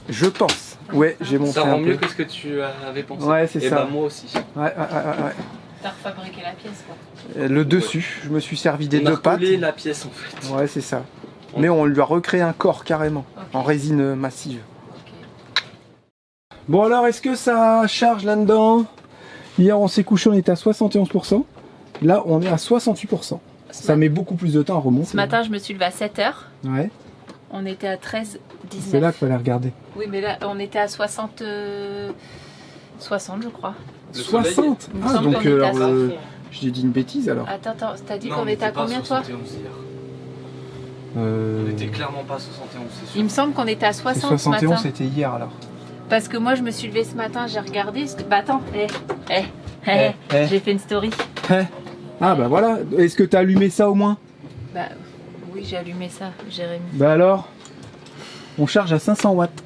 Je pense. Ouais, j'ai montré Ça rend un mieux peu. que ce que tu avais pensé. Ouais, c'est Et ça. bah moi aussi. Ouais. T'as refabriqué la pièce quoi. Le dessus, je me suis servi des On a deux pattes. recollé la pièce en fait. Ouais, c'est ça. Mais on lui a recréé un corps carrément, Ok. en résine massive. Ok. Bon alors, est-ce que ça charge là-dedans? Hier, on s'est couché, on était à 71%. Là, on est à 68%. Ça met beaucoup plus de temps à remonter. Ce matin je me suis levée à 7h. Ouais, On était à 13, c'est 19. là qu'il fallait regarder. Oui mais là on était à 60 je crois. Le soleil, 60 il me Ah, semble donc qu'on était à ça. j'ai dit une bêtise alors. Attends, t'as dit Non, qu'on on était à pas combien toi 71 hier. On était clairement pas à 71, c'est sûr. Il me semble qu'on était à C'est 60 ce 71, matin. c'était hier alors. Parce que moi je me suis levée ce matin, j'ai regardé. Bah attends, Eh. j'ai fait une story. Ah bah voilà, est-ce que t'as allumé ça au moins? Bah oui, j'ai allumé ça, Jérémy. Bah alors, on charge à 500 watts.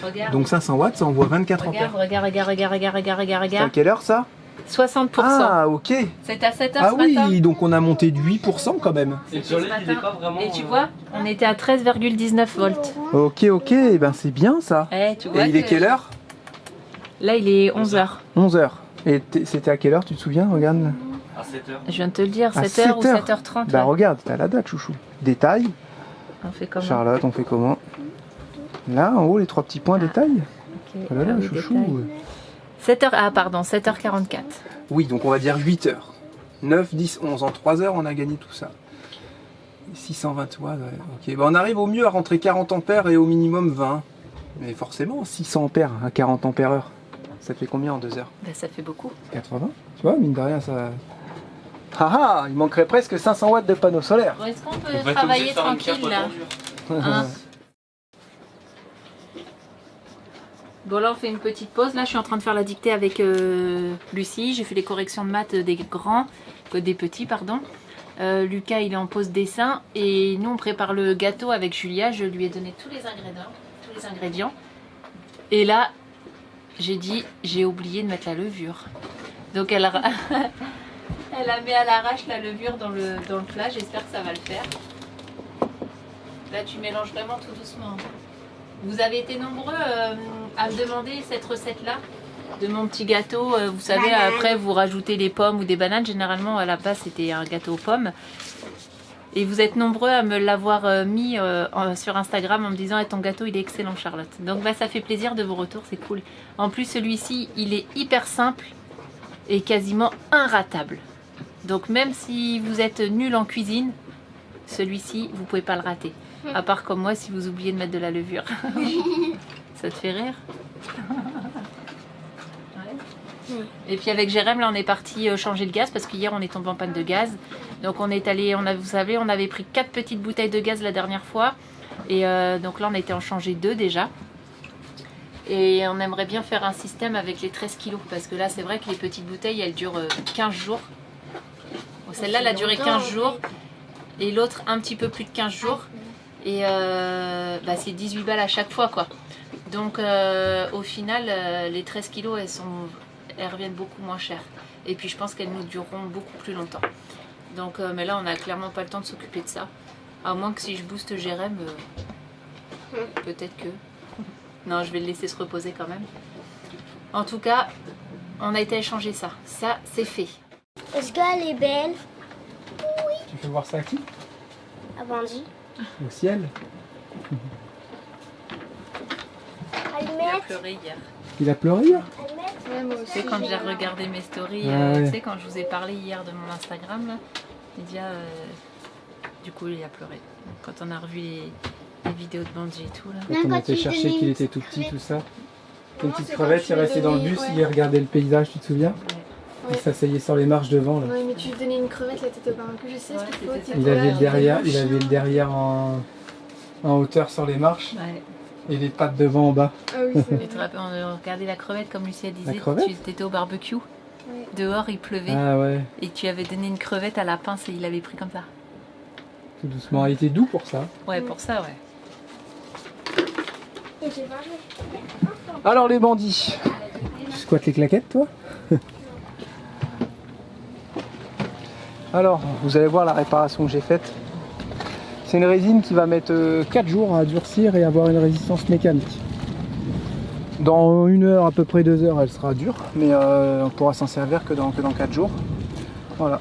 Regarde. Donc 500 watts, ça envoie 24 ampères. Regarde. C'est à Regarde. quelle heure ça? 60%. Ah ok. C'est à 7h Ah ce matin. oui, donc on a monté de 8% quand même. Et le Ce soleil, il est matin. pas vraiment. Et tu vois, on était à 13,19 volts. Ok, ben c'est bien ça. Tu vois Et il est que- quelle heure? Là, il est 11h. 11h. Et c'était à quelle heure, tu te souviens? Regarde. À 7h. Je viens de te le dire, À 7h ou 7h. 7h30. Bah ouais. regarde, t'as la date, chouchou. Détail. On fait comment? Charlotte, on fait comment? Là, en haut, les 3 petits points détail. Ok, Oh là là, ah oui, chouchou. détail. 7h, ah pardon, 7h44. Oui, donc on va dire 8 heures. 9, 10, 11. En 3 heures, on a gagné tout ça. 620 watts, ouais. Ok, bah on arrive au mieux à rentrer 40 ampères et au minimum 20. Mais forcément, 600 ampères à 40 ampères heure. Ça fait combien en 2 heures? Bah, ça fait beaucoup. 80. Tu vois, mine de rien, ça... Ah ah, il manquerait presque 500 watts de panneaux solaires. Bon, est-ce qu'on peut On va être travailler obligé de faire une tranquille capote là en dur. hein? Bon là on fait une petite pause. Là je suis en train de faire la dictée avec Lucie. J'ai fait les corrections de maths des grands, des petits pardon. Lucas il est en pause dessin et nous on prépare le gâteau avec Julia. Je lui ai donné tous les ingrédients. Et là j'ai dit j'ai oublié de mettre la levure. Donc elle a mis à l'arrache la levure dans le plat. J'espère que ça va le faire. Là tu mélanges vraiment tout doucement. Vous avez été nombreux à me demander cette recette-là de mon petit gâteau. Vous savez, après vous rajoutez des pommes ou des bananes. Généralement à la base c'était un gâteau aux pommes. Et vous êtes nombreux à me l'avoir mis sur Instagram en me disant ton gâteau il est excellent Charlotte. Donc bah, ça fait plaisir de vos retours, c'est cool. En plus celui-ci il est hyper simple et quasiment inratable. Donc même si vous êtes nul en cuisine, celui-ci vous pouvez pas le rater. À part comme moi si vous oubliez de mettre de la levure. Ça te fait rire? Ouais. Et puis avec Jérém là on est parti changer de gaz parce qu'hier on est tombé en panne de gaz. Donc on est allé, vous savez on avait pris 4 petites bouteilles de gaz la dernière fois. Et donc là on a été en changer 2 déjà. Et on aimerait bien faire un système avec les 13 kilos. Parce que là c'est vrai que les petites bouteilles elles durent 15 jours. Bon, celle-là elle a duré 15 jours. Et l'autre un petit peu plus de 15 jours. Et bah, c'est 18 balles à chaque fois quoi. Donc au final les 13 kilos elles reviennent beaucoup moins cher. Et puis je pense qu'elles nous dureront beaucoup plus longtemps. Donc mais là on n'a clairement pas le temps de s'occuper de ça. À moins que si je booste Jérém, peut-être que... Non je vais le laisser se reposer quand même. En tout cas on a été échanger ça. Ça c'est fait. Est-ce qu'elle est belle? Tu fais voir ça à qui? À Bandit. Au ciel. Il a pleuré hier. Il a pleuré hier? Ouais, moi Tu aussi. sais quand j'ai regardé mes stories, ouais. tu sais quand je vous ai parlé hier de mon Instagram là, Lydia, du coup il a pleuré. Quand on a revu les vidéos de Bandit et tout là. Quand on a été chercher qu'il était tout petit, tout ça. Une petite crevette, il restait dans le bus, il regardait le paysage, tu te souviens? Ouais. Il s'asseyait sur les marches devant là. Ouais, mais tu lui donnais une crevette, là t'étais au barbecu, je sais Ouais, ce qu'il faut. c'était ça. t'es Il là, avait le t'es derrière, en hauteur sur les marches Ouais. et les pattes devant en bas. Ah oui, c'est Et vrai. tu te rappelles, on regardait la crevette comme Lucia disait, La crevette tu étais au barbecue, Ouais. dehors il pleuvait Ah ouais, et tu avais donné une crevette à la pince et il avait pris comme ça. tout doucement. Il était doux pour ça. Ouais pour ça ouais. Et j'ai mangé. Alors les bandits, tu squattes les claquettes toi? Alors, vous allez voir la réparation que j'ai faite. C'est une résine qui va mettre 4 jours à durcir et avoir une résistance mécanique. Dans 1 heure, à peu près 2 heures, elle sera dure, mais on pourra s'en servir que dans 4 jours. Voilà.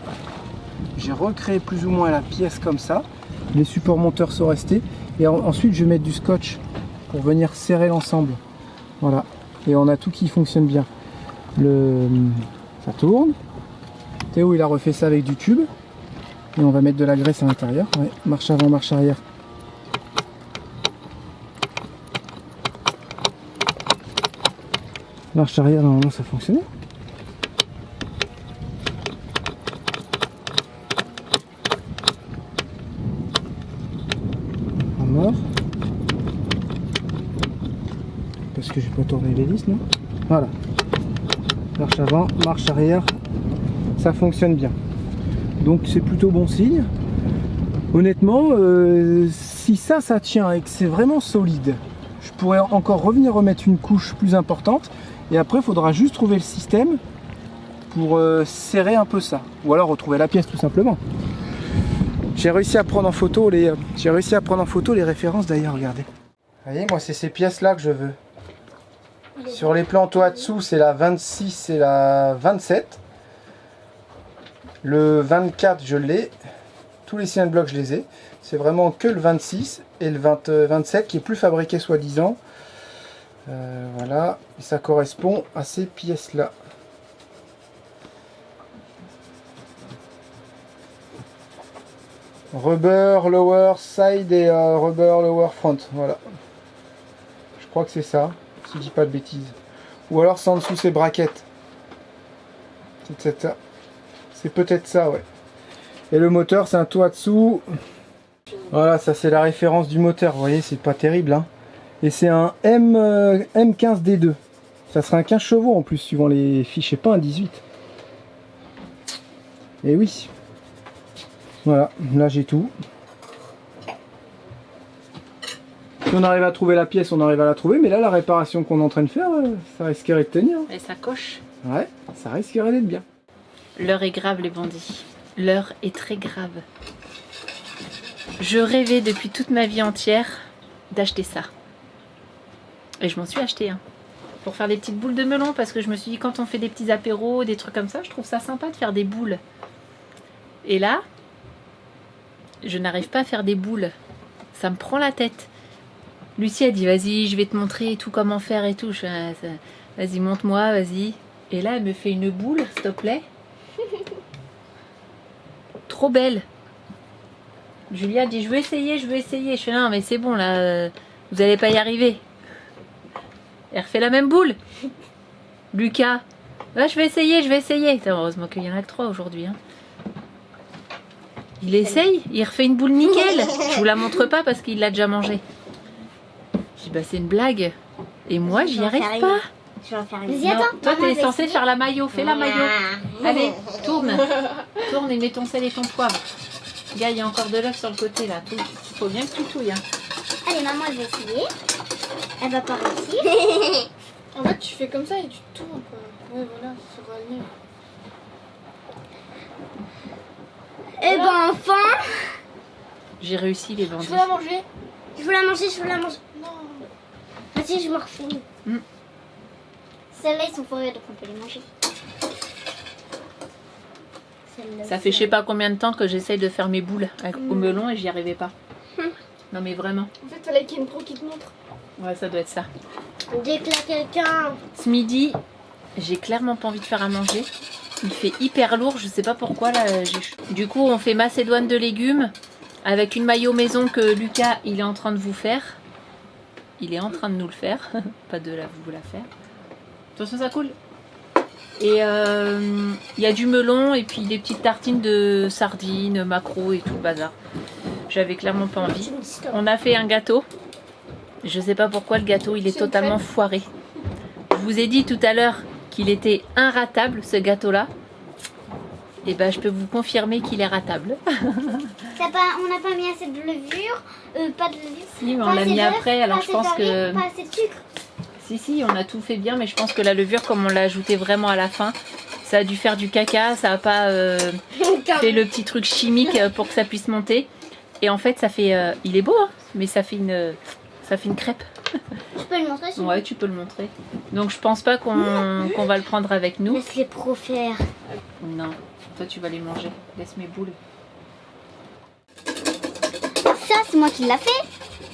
J'ai recréé plus ou moins la pièce comme ça. Les supports monteurs sont restés. Et ensuite, je vais mettre du scotch pour venir serrer l'ensemble. Voilà. Et on a tout qui fonctionne bien. Ça tourne. Théo il a refait ça avec du tube et on va mettre de la graisse à l'intérieur. Ouais. Marche avant, marche arrière. Marche arrière, normalement ça fonctionnait. En mort. Parce que j'ai pas tourné l'hélice, non? Voilà. Marche avant, marche arrière. Ça fonctionne bien, donc c'est plutôt bon signe. Honnêtement, si ça tient et que c'est vraiment solide, je pourrais encore revenir remettre une couche plus importante et après il faudra juste trouver le système pour serrer un peu ça, ou alors retrouver la pièce tout simplement. J'ai réussi à prendre en photo les références d'ailleurs, regardez. Vous voyez, moi c'est ces pièces là que je veux. Sur les plans Tohatsu c'est la 26 et la 27. Le 24 je l'ai, tous les signes de bloc je les ai, c'est vraiment que le 26 et le 27 qui est plus fabriqué soi-disant. Voilà, et ça correspond à ces pièces là. Rubber lower side et rubber lower front, voilà. Je crois que c'est ça, si je dis pas de bêtises. Ou alors c'est en dessous ces braquettes. C'est ça. C'est peut-être ça, ouais. Et le moteur, c'est un Tohatsu. Voilà, ça c'est la référence du moteur. Vous voyez, c'est pas terrible, hein. Et c'est un M15D2. Ça sera un 15 chevaux en plus, suivant les fiches, et pas un 18. Et oui. Voilà, là j'ai tout. Si on arrive à trouver la pièce, on arrive à la trouver, mais là la réparation qu'on est en train de faire, ça risquerait de tenir. Et ça coche. Ouais, ça risquerait d'être bien. L'heure est grave les bandits. L'heure est très grave. Je rêvais depuis toute ma vie entière d'acheter ça. Et je m'en suis acheté un. Pour faire des petites boules de melon, parce que je me suis dit quand on fait des petits apéros, des trucs comme ça, je trouve ça sympa de faire des boules. Et là, je n'arrive pas à faire des boules. Ça me prend la tête. Lucie a dit vas-y, je vais te montrer tout comment faire et tout. Vas-y, montre-moi, vas-y. Et là, elle me fait une boule, s'il te plaît. Trop belle. Julia dit je veux essayer, je veux essayer. Je fais non mais c'est bon là, vous allez pas y arriver. Elle refait la même boule. Lucas, ouais, je vais essayer, je vais essayer. Putain, heureusement qu'il y en a que 3 aujourd'hui. Hein. Il essaye, il refait une boule nickel. Je vous la montre pas parce qu'il l'a déjà mangé. Je dis bah c'est une blague. Et moi j'y arrive pas. Je vais en faire une. Non, Vas-y, attends. toi maman, t'es je vais censé essayer. faire la maillot, fais la maillot. Allez, tourne. Tourne et mets ton sel et ton poivre. Gars, il y a encore de l'œuf sur le côté là. Il faut bien que tu touilles. Hein. Allez, maman, elle va essayer. Elle va pas réussir. En fait, tu fais comme ça et tu tournes quoi. Ouais, voilà, ça sera mieux. Eh ben, enfin. J'ai réussi les bandits. Tu veux la manger? Je veux la manger, je veux la manger. Non. Vas-y, je me refais une. Mm. Celles-là, ils sont forêts, donc on peut les manger. Celles-là Ça aussi, fait je sais pas combien de temps que j'essaye de faire mes boules au melon et j'y arrivais pas. Non mais vraiment. En fait, fallait qu'il y ait une pro qui te montre. Ouais, ça doit être ça. Dès que là, quelqu'un. Ce midi, j'ai clairement pas envie de faire à manger. Il fait hyper lourd, je sais pas pourquoi là. Du coup, on fait macédoine de légumes avec une mayo maison que Lucas il est en train de vous faire. Il est en train de nous le faire, pas de vous la faire. Attention, ça coule. Et il y a du melon et puis des petites tartines de sardines, maquereaux et tout le bazar. J'avais clairement pas envie. On a fait un gâteau. Je sais pas pourquoi le gâteau il est C'est une totalement crêpe. foiré. Je vous ai dit tout à l'heure qu'il était inratable ce gâteau là. Et ben je peux vous confirmer qu'il est ratable. On n'a pas mis assez de levure. Pas de levure. Si, mais Pas on l'a assez mis d'œuf, après, alors pas je assez pense de farine, que... Pas assez de sucre. Si, on a tout fait bien, mais je pense que la levure, comme on l'a ajouté vraiment à la fin, ça a dû faire du caca, ça a pas fait le petit truc chimique pour que ça puisse monter. Et en fait, ça fait... il est beau, hein, mais ça fait une crêpe. Je peux le montrer si Ouais, tu peux le montrer. Donc je pense pas qu'on va le prendre avec nous. Laisse les pros faire. Non, toi tu vas les manger. Laisse mes boules. Ça, c'est moi qui l'a fait.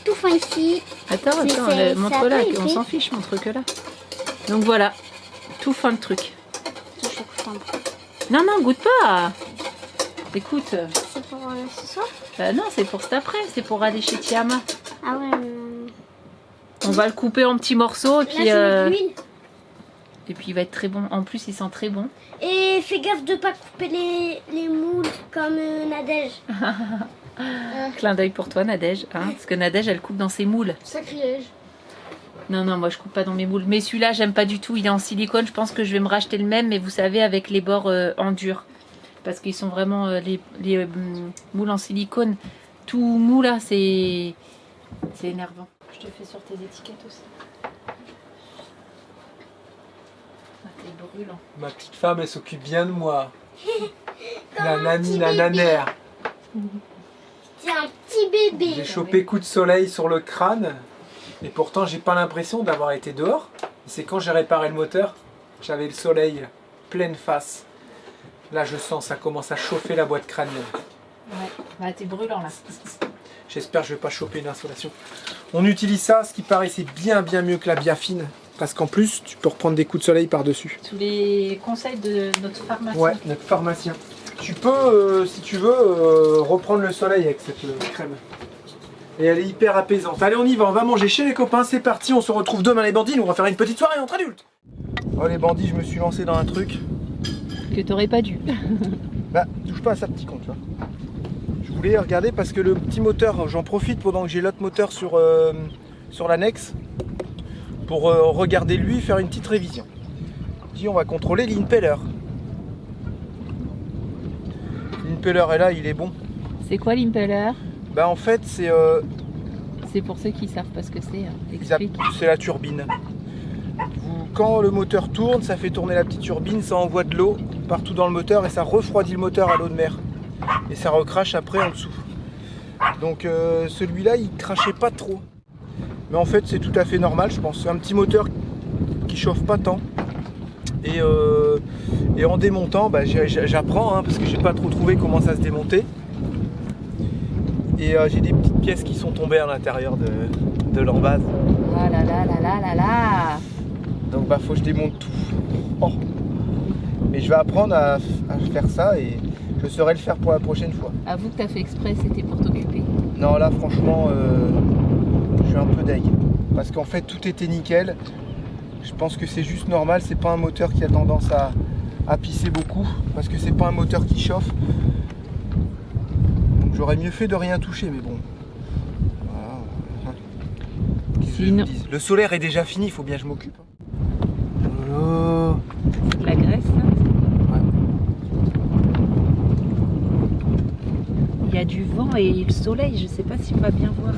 Tout fin ici. Attends, Mais c'est- montre-la, ça a pas on été. s'en fiche, montre que là. Donc voilà, tout fin le truc. Je suis contente. Non, goûte pas. Écoute, C'est pour ce soir. non, c'est pour cet après, c'est pour aller chez Tiama. Ah ouais. On va le couper en petits morceaux et puis, Là, je mets de l'huile. et puis il va être très bon. En plus, il sent très bon. Et fais gaffe de pas couper les moules comme Nadège. Clin d'œil pour toi, Nadège. Hein, parce que Nadège, elle coupe dans ses moules. Sacrilège. Non, moi je coupe pas dans mes moules. Mais celui-là, j'aime pas du tout. Il est en silicone. Je pense que je vais me racheter le même, mais vous savez, avec les bords en dur. Parce qu'ils sont vraiment les moules en silicone. Tout mou là, c'est énervant. Je te fais sur tes étiquettes aussi. Ah, t'es brûlant. Ma petite femme, elle s'occupe bien de moi. La un nani, petit la bébé. nanère. C'est un petit bébé. J'ai chopé coup de soleil sur le crâne. Et pourtant, j'ai pas l'impression d'avoir été dehors. C'est quand j'ai réparé le moteur, j'avais le soleil pleine face. Là, je sens, ça commence à chauffer la boîte crânienne. Ouais, bah, t'es brûlant là. J'espère que je vais pas choper une insolation. On utilise ça, ce qui paraît, c'est bien mieux que la biafine. Parce qu'en plus, tu peux reprendre des coups de soleil par-dessus. Sous les conseils de notre pharmacien. Ouais, notre pharmacien. Tu peux, si tu veux, reprendre le soleil avec cette crème. Et elle est hyper apaisante. Allez, on y va, on va manger chez les copains. C'est parti, on se retrouve demain les bandits. Nous, on va faire une petite soirée entre adultes. Oh les bandits, je me suis lancé dans un truc. Que t'aurais pas dû. Bah, touche pas à ça, petit con, tu vois. Je voulais regarder parce que le petit moteur, j'en profite pendant que j'ai l'autre moteur sur sur l'annexe pour regarder lui faire une petite révision. Dit on va contrôler l'impeller. L'impeller est là, il est bon. C'est quoi l'impeller? Bah en fait c'est pour ceux qui savent pas ce que c'est. Explique. c'est la turbine. Quand le moteur tourne, ça fait tourner la petite turbine, ça envoie de l'eau partout dans le moteur et ça refroidit le moteur à l'eau de mer. Et ça recrache après en dessous. Donc celui-là, il crachait pas trop. Mais en fait, c'est tout à fait normal, je pense. C'est un petit moteur qui chauffe pas tant. Et en démontant, bah, j'apprends, hein, parce que j'ai pas trop trouvé comment ça se démontait. Et j'ai des petites pièces qui sont tombées à l'intérieur de l'embase. Ah là là là là là là. Donc bah faut que je démonte tout. Oh. Mais je vais apprendre à faire ça et je saurai le faire pour la prochaine fois. Avoue que t'as fait exprès, c'était pour t'occuper. Non là franchement je suis un peu deg. Parce qu'en fait tout était nickel. Je pense que c'est juste normal, c'est pas un moteur qui a tendance à pisser beaucoup. Parce que c'est pas un moteur qui chauffe. Donc j'aurais mieux fait de rien toucher mais bon. Voilà. Qu'est-ce que je vous dise ? Le solaire est déjà fini, il faut bien que je m'occupe. Oh. La graisse là. Ouais. Il y a du vent et le soleil, je sais pas si on va bien voir.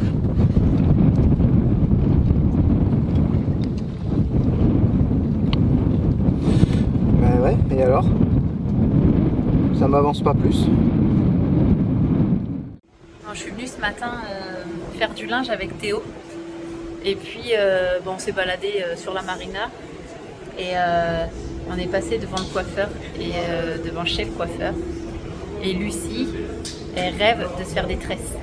Bah ouais, et alors ? Ça m'avance pas plus. Je suis venue ce matin faire du linge avec Théo. Et puis on s'est baladé sur la marina. Et on est passé devant le coiffeur et devant chez le coiffeur. Et Lucie, elle rêve de se faire des tresses.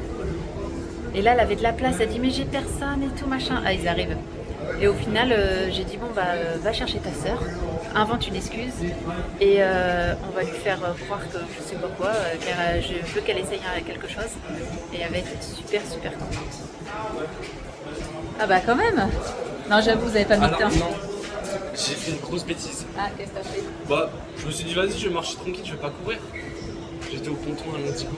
Et là, elle avait de la place. Elle dit mais j'ai personne et tout machin. Ah, ils arrivent. Et au final, j'ai dit bon bah va chercher ta sœur, invente une excuse et on va lui faire croire que je sais pas quoi, car je veux qu'elle essaye quelque chose. Et elle va être super super contente. Ah bah quand même. Non, j'avoue, vous avez pas mis de temps. Non. J'ai fait une grosse bêtise. Ah, qu'est-ce que t'as fait? Bah, je me suis dit, vas-y, je vais marcher tranquille, je vais pas courir. J'étais au ponton à Lantico.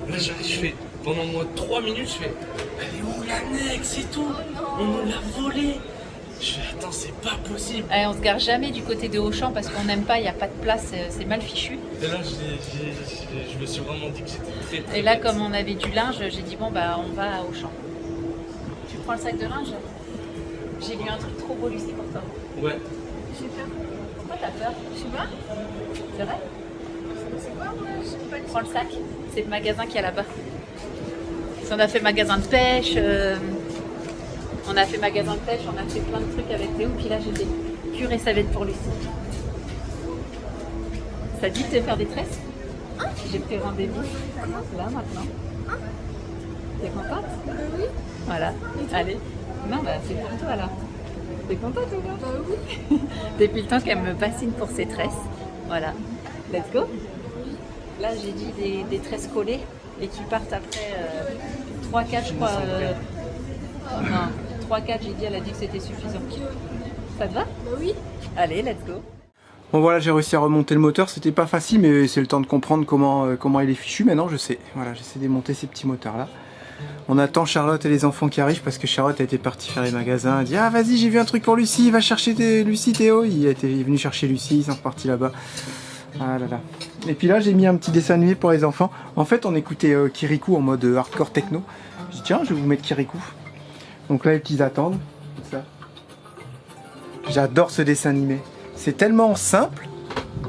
Là, j'arrive, je fais, pendant moi 3 minutes, je fais, elle est où l'annexe et tout? On nous l'a volée. Je fais, attends, c'est pas possible. Allez, on se gare jamais du côté de Auchan parce qu'on n'aime pas, il n'y a pas de place, c'est mal fichu. Et là, je me suis vraiment dit que c'était très Et là, comme on avait du linge, j'ai dit bon bah on va à Auchan. Tu prends le sac de linge? J'ai vu un truc trop beau, Lucie, pour toi. Ouais. J'ai peur. Pourquoi t'as peur? Je sais pas. C'est vrai? C'est quoi, moi? Je sais pas. Prends le sac. C'est le magasin qui est là-bas. On a fait magasin de pêche. On a fait magasin de pêche. On a fait plein de trucs avec Théo. Puis là, j'ai fait purée savette pour Lucie. Ça te dit de te faire des tresses? J'ai pris rendez-vous. Là, maintenant. T'es contente? Oui. Voilà. Allez. Non, bah c'est pour toi là. T'es contente ou pas? Bah oui. Depuis le temps qu'elle me bassine pour ses tresses. Voilà. Let's go. Là, j'ai dit des tresses collées et qui partent après 3-4, je crois. Non, 3-4, j'ai dit, elle a dit que c'était suffisant. Ça te va? Bah oui. Allez, let's go. Bon voilà, j'ai réussi à remonter le moteur, c'était pas facile mais c'est le temps de comprendre comment il est fichu. Maintenant je sais, voilà, j'essaie de démonter ces petits moteurs là. On attend Charlotte et les enfants qui arrivent parce que Charlotte a été partie faire les magasins. Elle dit ah vas-y j'ai vu un truc pour Lucie, va chercher Lucie Théo. Il est venu chercher Lucie, ils sont repartis là-bas. Ah là là. Et puis là j'ai mis un petit dessin animé pour les enfants. En fait on écoutait Kirikou en mode hardcore techno. Je dis tiens je vais vous mettre Kirikou. Donc là les petits attendent. Ça. J'adore ce dessin animé. C'est tellement simple,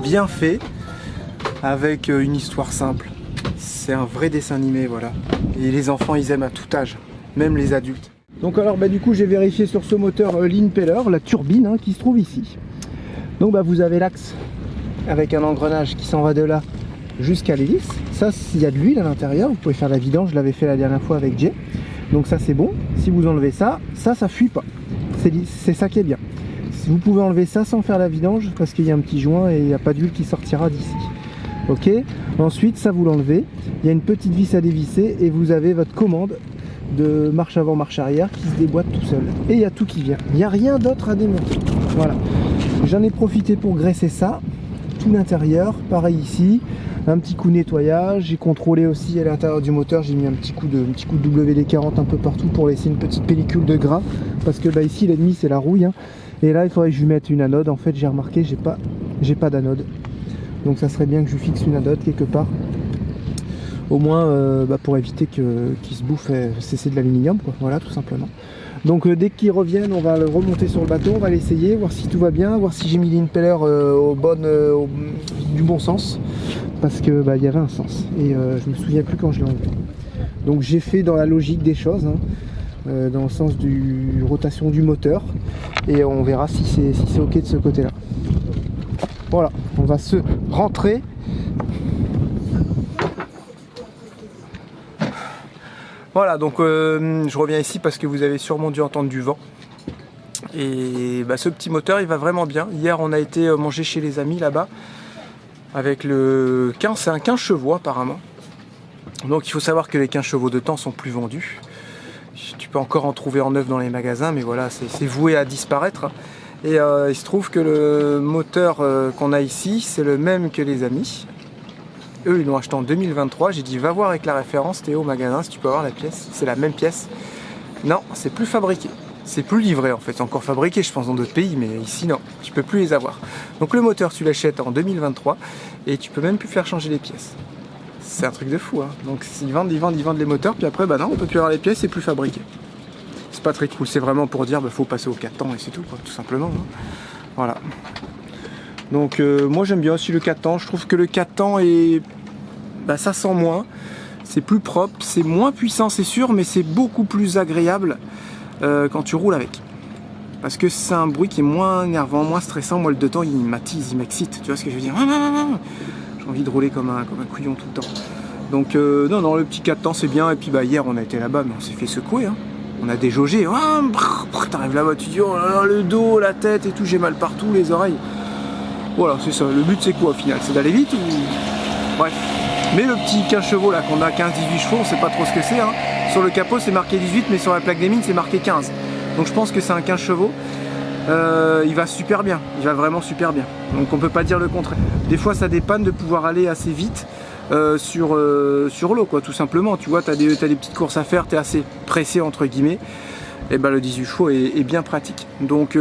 bien fait, avec une histoire simple. C'est un vrai dessin animé, voilà. Et les enfants, ils aiment à tout âge, même les adultes. Donc alors, du coup, j'ai vérifié sur ce moteur l'impeller, la turbine, hein, qui se trouve ici. Donc, vous avez l'axe avec un engrenage qui s'en va de là jusqu'à l'hélice. Ça, s'il y a de l'huile à l'intérieur, vous pouvez faire la vidange. Je l'avais fait la dernière fois avec Jay. Donc ça, c'est bon. Si vous enlevez ça, ça fuit pas. C'est ça qui est bien. Vous pouvez enlever ça sans faire la vidange parce qu'il y a un petit joint et il n'y a pas d'huile qui sortira d'ici. Ok. Ensuite, ça vous l'enlevez. Il y a une petite vis à dévisser et vous avez votre commande de marche avant, marche arrière qui se déboîte tout seul. Et il y a tout qui vient. Il n'y a rien d'autre à démonter. Voilà. J'en ai profité pour graisser ça, tout l'intérieur. Pareil ici. Un petit coup nettoyage, j'ai contrôlé aussi à l'intérieur du moteur, j'ai mis un petit coup de WD-40 un peu partout pour laisser une petite pellicule de gras, parce que bah, ici l'ennemi c'est la rouille, hein. Et là il faudrait que je lui mette une anode. En fait j'ai remarqué j'ai pas d'anode, donc ça serait bien que je lui fixe une anode quelque part, au moins pour éviter qu'il se bouffe cesser de l'aluminium, quoi. Voilà, tout simplement. Donc dès qu'ils reviennent, on va le remonter sur le bateau, on va l'essayer, voir si tout va bien, voir si j'ai mis l'impeller du bon sens, parce que il y avait un sens et je me souviens plus quand je l'ai enlevé. Donc j'ai fait dans la logique des choses, hein, dans le sens du rotation du moteur, et on verra si c'est ok de ce côté là. Voilà, on va se rentrer. Voilà, donc je reviens ici parce que vous avez sûrement dû entendre du vent. Et ce petit moteur il va vraiment bien. Hier on a été manger chez les amis là-bas avec le 15, c'est un 15 chevaux apparemment. Donc il faut savoir que les 15 chevaux de temps sont plus vendus. Tu peux encore en trouver en neuf dans les magasins, mais voilà, c'est voué à disparaître. Et il se trouve que le moteur qu'on a ici, c'est le même que les amis. Eux ils l'ont acheté en 2023, j'ai dit va voir avec la référence Théo au magasin si tu peux avoir la pièce, c'est la même pièce. Non, c'est plus fabriqué, c'est plus livré en fait, c'est encore fabriqué je pense dans d'autres pays, mais ici non, tu peux plus les avoir. Donc le moteur tu l'achètes en 2023 et tu peux même plus faire changer les pièces. C'est un truc de fou, hein. Donc ils vendent les moteurs, puis après non, on peut plus avoir les pièces, c'est plus fabriqué. C'est pas très cool, c'est vraiment pour dire faut passer au 4 temps et c'est tout quoi, tout simplement, hein. Voilà. Donc moi j'aime bien aussi le 4 temps, je trouve que le 4 temps est... ça sent moins, c'est plus propre, c'est moins puissant c'est sûr, mais c'est beaucoup plus agréable quand tu roules avec. Parce que c'est un bruit qui est moins énervant, moins stressant. Moi le 2 temps il m'attise, il m'excite, tu vois ce que je veux dire. J'ai envie de rouler comme un couillon tout le temps. Donc non, le petit 4 temps c'est bien, et puis hier on a été là-bas, mais on s'est fait secouer, hein. On a déjaugé, t'arrives là-bas, tu dis oh là là, le dos, la tête et tout, j'ai mal partout, les oreilles. Voilà, c'est ça. Le but c'est quoi au final? C'est d'aller vite ou... Bref. Mais le petit 15 chevaux là qu'on a, 15-18 chevaux, on sait pas trop ce que c'est, hein. Sur le capot c'est marqué 18, mais sur la plaque des mines c'est marqué 15. Donc je pense que c'est un 15 chevaux. Il va super bien, il va vraiment super bien. Donc on peut pas dire le contraire. Des fois ça dépanne de pouvoir aller assez vite sur l'eau quoi, tout simplement. Tu vois, t'as des petites courses à faire, t'es assez pressé entre guillemets. Et le 18 chevaux est bien pratique. Donc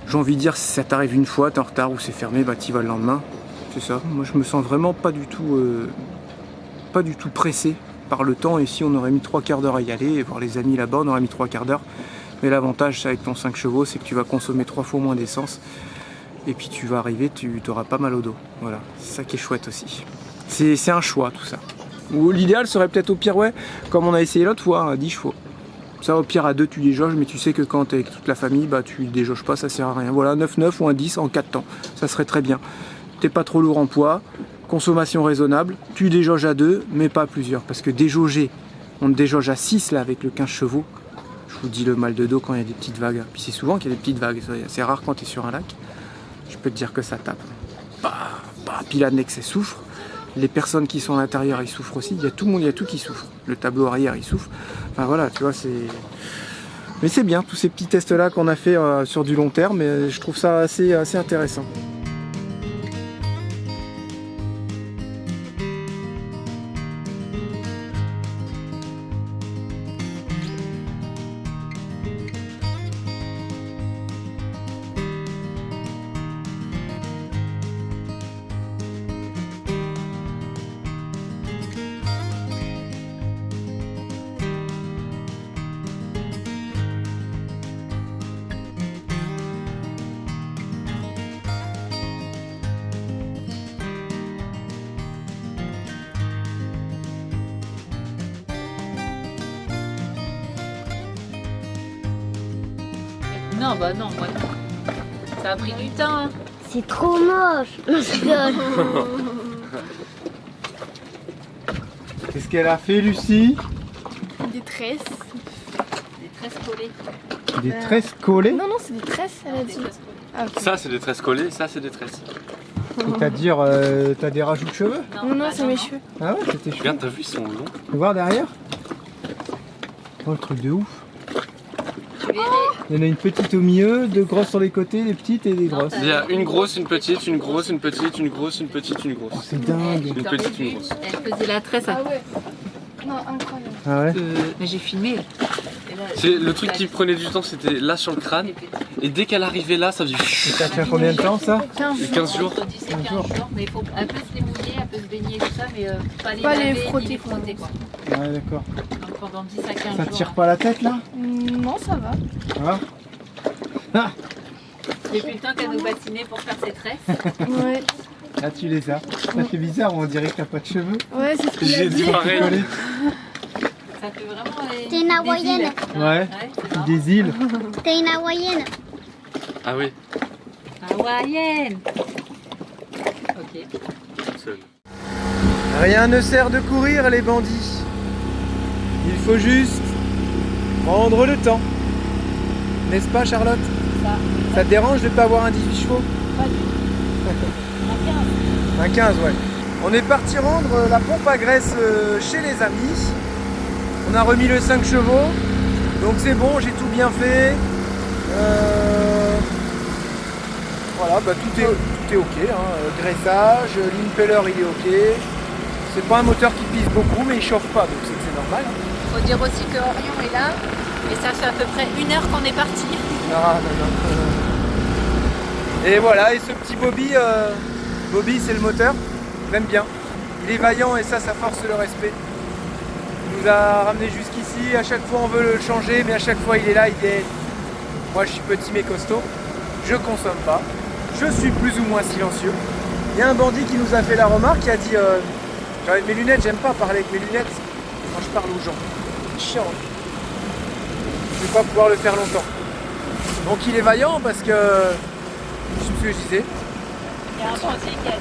j'ai envie de dire, si ça t'arrive une fois, t'es en retard ou c'est fermé, t'y vas le lendemain. C'est ça. Moi je me sens vraiment pas du tout pressé par le temps. Ici on aurait mis 3 quarts d'heure à y aller, et voir les amis là-bas on aurait mis 3 quarts d'heure. Mais l'avantage avec ton 5 chevaux, c'est que tu vas consommer 3 fois moins d'essence. Et puis tu vas arriver, tu n'auras pas mal au dos. Voilà, c'est ça qui est chouette aussi. C'est un choix tout ça. Ou l'idéal serait peut-être au pire, comme on a essayé l'autre fois, à 10 chevaux. Ça au pire à 2 tu déjauges, mais tu sais que quand tu es avec toute la famille, tu déjauges pas, ça sert à rien. Voilà, 9-9 ou un 10 en 4 temps, ça serait très bien. T'es pas trop lourd en poids, consommation raisonnable, tu déjauges à 2, mais pas à plusieurs. Parce que déjauger, on déjauge à 6 là avec le 15 chevaux. Je vous dis le mal de dos quand il y a des petites vagues. Puis c'est souvent qu'il y a des petites vagues, c'est rare quand tu es sur un lac. Je peux te dire que ça tape. Puis l'annexe elle souffre. Les personnes qui sont à l'intérieur ils souffrent aussi. Il y a tout le monde, il y a tout qui souffre. Le tableau arrière il souffre. Enfin voilà, tu vois, c'est... Mais c'est bien, tous ces petits tests là qu'on a fait sur du long terme, et je trouve ça assez intéressant. Non, non, moi non. Ça a pris du temps. Hein. C'est trop moche. Non, je rigole. Qu'est-ce qu'elle a fait, Lucie? Des tresses. Des tresses collées. Des tresses collées? Non, c'est des tresses, elle a dit. Ah, ok. Ça c'est des tresses collées, ça c'est des tresses. C'est-à-dire, t'as des rajouts de cheveux? Non, c'est mes cheveux. Ah ouais, c'était cheveux. Regarde, t'as vu, ils sont longs. Tu peux voir derrière? Oh, le truc de ouf. verrez. Il y en a une petite au milieu, deux grosses sur les côtés, des petites et des Non, grosses. t'as- Il y a une grosse, une petite, une grosse, une petite, une grosse, une petite, une grosse. C'est dingue. Une petite, une grosse. Elle faisait la tresse à... Ah ouais. Non, incroyable. Ah ouais. Mais j'ai filmé. C'est le truc qui prenait du temps, c'était là sur le crâne. Et dès qu'elle arrivait là, ça faisait Et ça tient combien de temps ça? 15 jours. Entre 10 et 15 jours. Mais il faut un peu se les mouiller, un peu se baigner et tout ça, mais pas les Pas les laver, frotter, ni les frotter quoi. Ouais, d'accord. Donc pendant 10 à 15 Ça jours. tire pas la tête là? Non, ça va. Ah, J'ai plus le temps qu'à nous bassiner pour faire ses tresses. Ouais. là tu les as. Ça fait bizarre, on dirait que t'as pas de cheveux. Ouais, c'est ce qu'il a J'ai dit. dit pareil. Ça fait vraiment T'es une hawaïenne. Ouais. Ouais, c'est marrant. Des îles. T'es une hawaïenne. Ah oui. Hawaïenne. Ok. Seul. Rien ne sert de courir les bandits. Il faut juste prendre le temps. N'est-ce pas Charlotte? Ça te dérange de ne pas avoir un 18 chevaux? Pas du tout. Un 15, ouais. On est parti rendre la pompe à graisse chez les amis. On a remis le 5 chevaux. Donc c'est bon, j'ai tout bien fait. Voilà, bah, tout est ok. Hein. Graissage, l'impeller il est ok. C'est pas un moteur qui pisse beaucoup, mais il chauffe pas, donc c'est normal. Faut dire aussi que Orion est là. Et ça fait à peu près 1 heure qu'on est parti. Ah, non. Et voilà, et ce petit Bobby, Bobby c'est le moteur, j'aime bien. Il est vaillant et ça force le respect. Il nous a ramené jusqu'ici, à chaque fois on veut le changer, mais à chaque fois il est là, il est... Moi je suis petit mais costaud, je consomme pas, je suis plus ou moins silencieux. Il y a un bandit qui nous a fait la remarque, qui a dit j'enlève mes lunettes, j'aime pas parler avec mes lunettes quand je parle aux gens. C'est chiant. Hein. Je vais pas pouvoir le faire longtemps. Donc il est vaillant parce que... Je sais plus ce que je disais. Il y a un bandit qui a dit.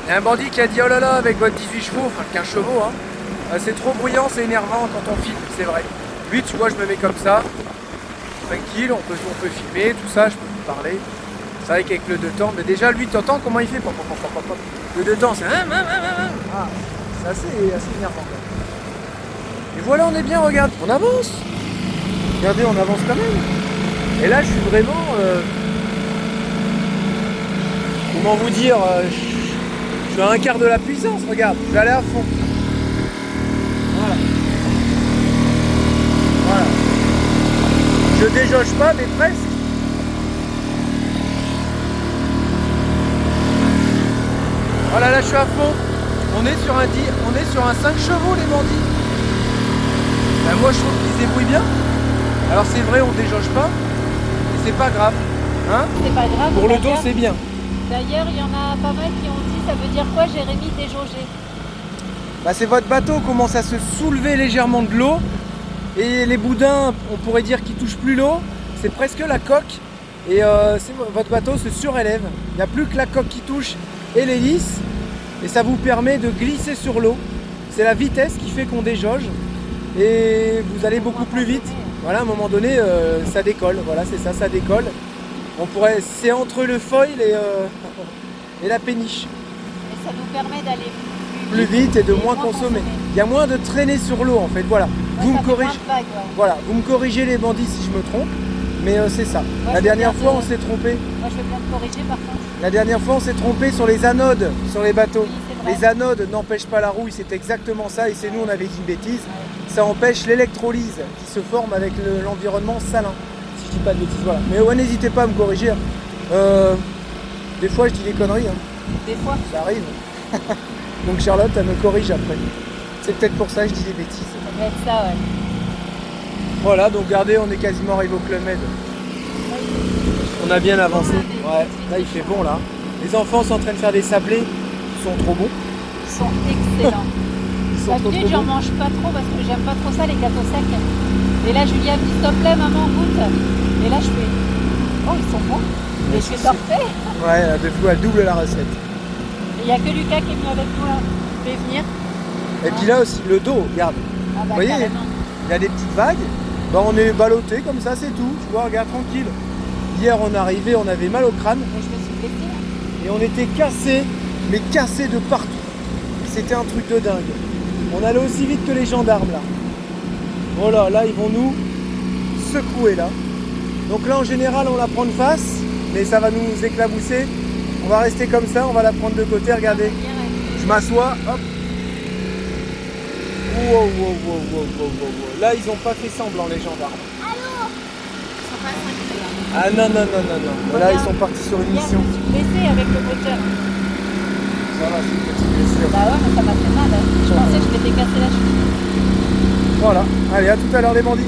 Il y a un bandit qui a dit oh là là avec votre 18 chevaux, enfin 15 chevaux, hein, c'est trop bruyant, c'est énervant quand on filme, c'est vrai. Lui tu vois je me mets comme ça, tranquille, on peut filmer, tout ça, je peux vous parler. C'est vrai qu'avec le 2 temps, mais déjà lui t'entends comment il fait. Le 2 temps c'est ah, c'est assez énervant. Quoi. Et voilà on est bien, regarde, on avance. Regardez on avance quand même. Et là je suis vraiment... Comment vous dire, je suis à un quart de la puissance, regarde, je vais aller à fond. Voilà. Voilà. Je déjauge pas, mais presque. Voilà, là je suis à fond. On est sur un 5 chevaux les bandits. Ben, moi je trouve qu'ils se débrouillent bien. Alors c'est vrai, on déjauge pas, mais c'est pas grave. Hein? C'est pas grave. Pour le dos d'ailleurs. c'est bien. D'ailleurs, il y en a pas mal qui ont dit ça veut dire quoi Jérémy déjaugé? Bah, c'est votre bateau commence à se soulever légèrement de l'eau et les boudins, on pourrait dire qu'ils touchent plus l'eau, c'est presque la coque et votre bateau se surélève. Il n'y a plus que la coque qui touche et l'hélice et ça vous permet de glisser sur l'eau. C'est la vitesse qui fait qu'on déjauge et vous allez beaucoup plus vite. Voilà, à un moment donné, ça décolle. Voilà, c'est ça, ça décolle. C'est entre le foil et la péniche. Et ça nous permet d'aller Plus vite et de moins consommer. Il y a moins de traîner sur l'eau en fait, voilà. Vous me corrigez. Voilà, vous me corrigez les bandits si je me trompe, mais c'est ça. La dernière fois on s'est trompé. Moi je veux bien te corriger par contre. La dernière fois on s'est trompé sur les anodes sur les bateaux. Oui, c'est vrai. Les anodes n'empêchent pas la rouille, c'est exactement ça et c'est nous on avait dit une bêtise. Ça empêche l'électrolyse qui se forme avec l'environnement salin. Si je dis pas de bêtises, voilà. Mais ouais, n'hésitez pas à me corriger. Des fois je dis des conneries, hein. Des fois. Ça arrive. Donc Charlotte elle me corrige après. C'est peut-être pour ça que je dis des bêtises. Ça doit être ça, ouais. Voilà, donc regardez, on est quasiment arrivé au Club Med. On a bien avancé. Ouais, là il fait bon là. Les enfants sont en train de faire des sablés. Ils sont trop bons. Ils sont excellents. Ils sont trop D'habitude, j'en bons. mange pas trop parce que j'aime pas trop ça, les gâteaux secs. Et là, Julia me dit s'il te plaît, maman, goûte. Et là, je fais oh, ils sont bons. Et je fais parfait. Ouais, là, de coup, elle double la recette. Il n'y a que Lucas qui est venu avec nous là. Je vais venir. Et puis là aussi, le dos, regarde. Ah bah, Vous voyez, carrément. il y a des petites vagues. Bah, on est ballotté comme ça, c'est tout. Tu vois, regarde, tranquille. Hier, on est arrivé, on avait mal au crâne. Et je me suis blessée là. Et on était cassés, mais cassés de partout. C'était un truc de dingue. On allait aussi vite que les gendarmes là. Voilà, là ils vont nous secouer là. Donc là en général on la prend de face, mais ça va nous éclabousser. On va rester comme ça, on va la prendre de côté, regardez. Je m'assois, hop. Wow. Là ils ont pas fait semblant les gendarmes. Ah non. Là ils sont partis sur une mission. Je suis blessée avec le moteur. Ça va, c'est une petite blessure. Bah ouais, mais ça m'a fait mal. Je pensais que je m'étais cassé la cheville. Voilà, allez à tout à l'heure les bandits.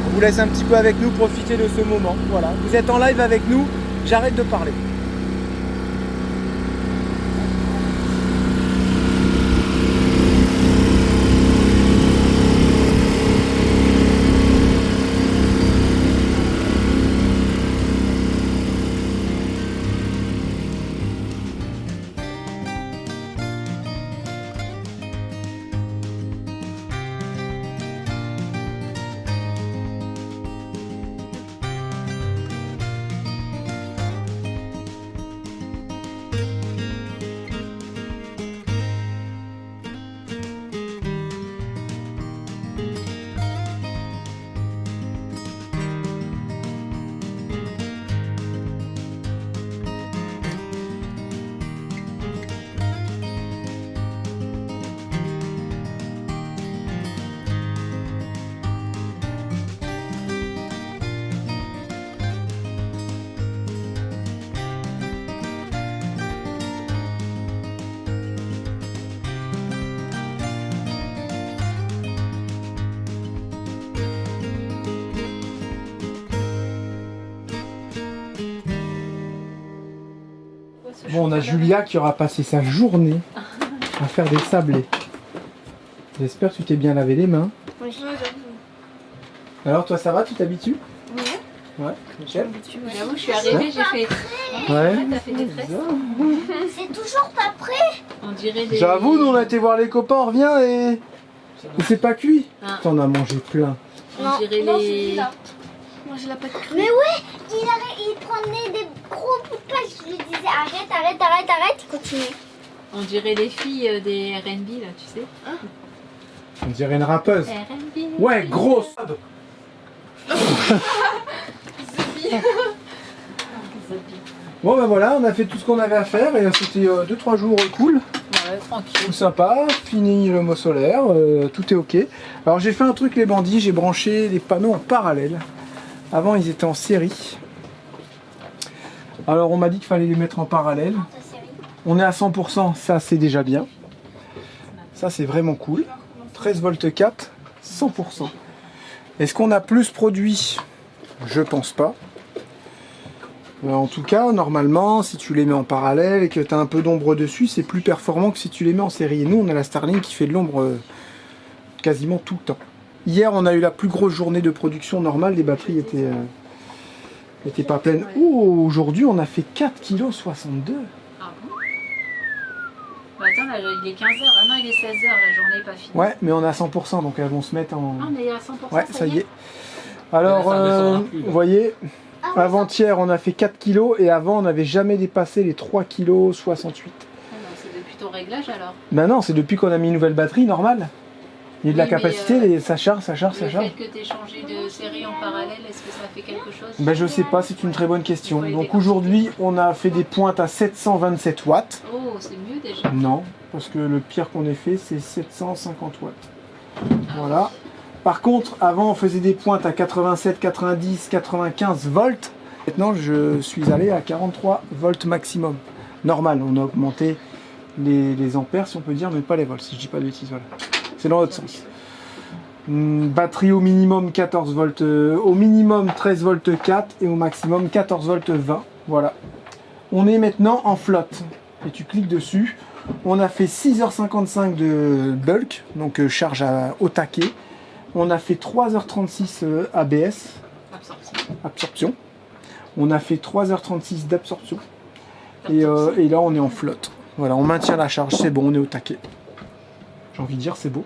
On vous laisse un petit peu avec nous, profiter de ce moment. Voilà, vous êtes en live avec nous, j'arrête de parler. Bon, on a Julia qui aura passé sa journée à faire des sablés. J'espère que tu t'es bien lavé les mains. Oui. Alors toi ça va, tu t'habitues? Oui. Ouais, nickel. J'avoue, je suis arrivée, j'ai fait. Ouais. T'as fait des tresses. C'est toujours pas prêt. On dirait des. J'avoue, nous on a été voir les copains, on revient et c'est pas cuit. Ah. T'en as mangé plein. On dirait Non, c'est les. là. Moi j'ai la pâte crue. Mais ouais, il prenait des gros bouts de pâte. Je lui disais arrête, il continuait. On dirait les filles des R&B là, tu sais. On dirait une rappeuse. R&B. Ouais, grosse. Bon ben voilà, on a fait tout ce qu'on avait à faire et c'était 2-3 jours cool. Ouais, tranquille. Tout sympa, fini le mot solaire, tout est ok. Alors j'ai fait un truc les bandits, j'ai branché les panneaux en parallèle. Avant ils étaient en série. Alors on m'a dit qu'il fallait les mettre en parallèle. On est à 100%, ça c'est déjà bien. Ça c'est vraiment cool. 13 volts 4, 100%. Est-ce qu'on a plus produit? Je pense pas. En tout cas, normalement, si tu les mets en parallèle et que tu as un peu d'ombre dessus, c'est plus performant que si tu les mets en série. Et nous, on a la Starlink qui fait de l'ombre quasiment tout le temps. Hier, on a eu la plus grosse journée de production normale. Les batteries étaient pas pleines. Oh, aujourd'hui, on a fait 4,62 kg. Ah bon? Bah attends, là, il est 15h. Ah non, il est 16h, la journée n'est pas finie. Ouais, mais on est à 100%, donc elles vont se mettre en... Ah, on est à 100%. Ouais, ça y est. Alors, Ça redescendra plus, vous voyez, avant-hier, on a fait 4 kg et avant, on n'avait jamais dépassé les 3,68 kg. Ah non, c'est depuis ton réglage alors. Ben non, c'est depuis qu'on a mis une nouvelle batterie normale. Il y a de la Oui, mais, capacité, ça charge. Le fait que tu aies changé de série en parallèle, est-ce que ça fait quelque chose? Ben je sais pas, c'est une très bonne question. Donc aujourd'hui, on a fait des pointes à 727 watts. Oh, c'est mieux déjà. Non, parce que le pire qu'on ait fait, c'est 750 watts. Voilà. Par contre, avant, on faisait des pointes à 87, 90, 95 volts. Maintenant, je suis allé à 43 volts maximum. Normal, on a augmenté les ampères, si on peut dire, mais pas les volts, si je dis pas de bêtises. Voilà. C'est dans l'autre sens. Batterie au minimum 14 volts, au minimum 13 volts 4 et au maximum 14 volts 20. Voilà. On est maintenant en flotte. Et tu cliques dessus. On a fait 6h55 de bulk, donc charge au taquet. On a fait 3h36 ABS, absorption. On a fait 3h36 d'absorption. Et là, on est en flotte. Voilà, on maintient la charge, c'est bon, on est au taquet. J'ai envie de dire, c'est beau.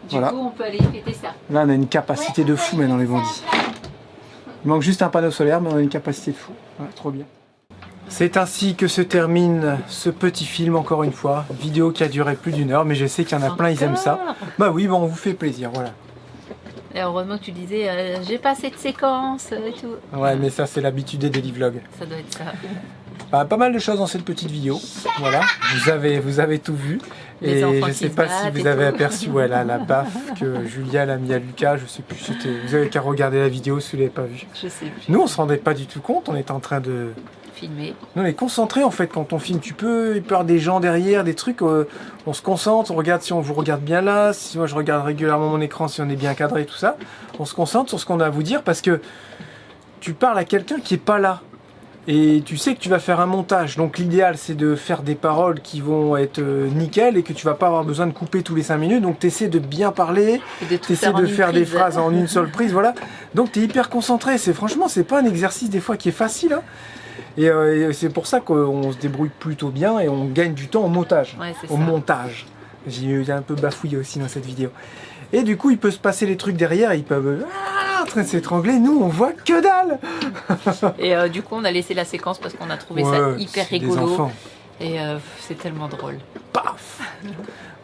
Du Voilà. coup, on peut aller fêter ça. Là, on a une capacité de fou maintenant, les bandits. Il manque juste un panneau solaire, mais on a une capacité de fou. Ouais, trop bien. C'est ainsi que se termine ce petit film, encore une fois. Vidéo qui a duré plus d'1 heure, mais je sais qu'il y en a plein, ils aiment ça. Bah oui, bon, on vous fait plaisir, voilà. Et heureusement que tu disais, j'ai pas cette séquence et tout. Ouais, mais ça, c'est l'habitude des daily vlogs. Ça doit être ça. Bah, pas mal de choses dans cette petite vidéo. Voilà, vous avez tout vu. Les Et enfants je qui sais se pas si battent vous et avez tout. aperçu la baffe que Julia l'a mis à Lucas. Je sais plus, vous avez qu'à regarder la vidéo si vous l'avez pas vue. Je sais plus. Nous, on se rendait pas du tout compte. On était en train de... Filmer. Nous, on est concentré en fait quand on filme. Il peut y avoir des gens derrière, des trucs. On se concentre, on regarde si on vous regarde bien là. Si moi je regarde régulièrement mon écran, si on est bien cadré, tout ça. On se concentre sur ce qu'on a à vous dire parce que tu parles à quelqu'un qui est pas là. Et tu sais que tu vas faire un montage. Donc l'idéal, c'est de faire des paroles qui vont être nickel et que tu vas pas avoir besoin de couper tous les 5 minutes. Donc tu essaies de bien parler, Et de tout tu essaies faire en de une faire des prise. phrases en une seule prise. Voilà. Donc tu es hyper concentré. Franchement, c'est pas un exercice des fois qui est facile. Hein. Et c'est pour ça qu'on se débrouille plutôt bien et on gagne du temps au montage. Ouais, c'est Au ça. montage. J'ai un peu bafouillé aussi dans cette vidéo. Et du coup, il peut se passer les trucs derrière. Ils peuvent en train de s'étrangler. Nous, on voit que dalle. Et du coup, on a laissé la séquence parce qu'on a trouvé ça Ouais, hyper c'est des rigolo. enfants. Et c'est tellement drôle. Paf.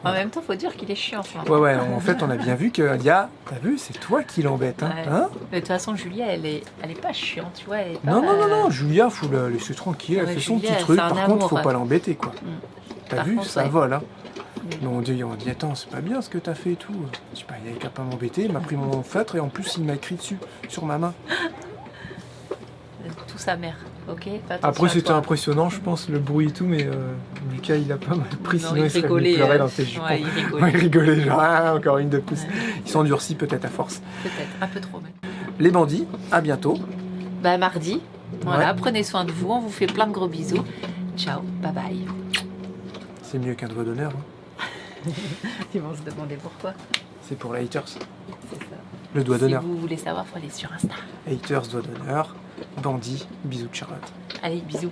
En même temps, faut dire qu'il est chiant. ça. Ouais, en fait, on a bien vu que Lia, t'as vu, c'est toi qui l'embête. Hein, Ouais. hein Mais de toute façon, Julia, elle est pas chiante, tu vois. Elle est pas, non, Julia, faut la laisser tranquille, elle Ouais, fait son Julia, petit truc. c'est un Par contre, amour, faut ouais. pas l'embêter, quoi. T'as Par vu, contre, ça ouais. vole, hein. Mais on dit, attends, c'est pas bien ce que t'as fait et tout. Je sais pas, il avait qu'à pas m'embêter, il m'a pris mon feutre et en plus, il m'a écrit dessus, sur ma main. Tout sa mère, ok. Fais attention Après, à c'était toi. impressionnant, je pense, le bruit et tout, mais Lucas, il a pas mal pris, Non, sinon il il serait venu rigolait, pleurer dans tes jupons. ouais, il rigolait. Ouais, il rigolait, genre, ah, encore une de plus. Ouais. Il s'endurcit peut-être à force. Peut-être, un peu trop même. Les bandits, à bientôt. Bah, mardi. Voilà, Ouais. prenez soin de vous. On vous fait plein de gros bisous. Ciao, bye bye. C'est mieux qu'un doigt d'honneur. Hein. Ils vont se demander pourquoi. C'est pour les haters. C'est ça. Le doigt Si d'honneur. vous voulez savoir, faut aller sur Insta. Haters, doigt d'honneur. Bandit, bisous de Charlotte. Allez, bisous.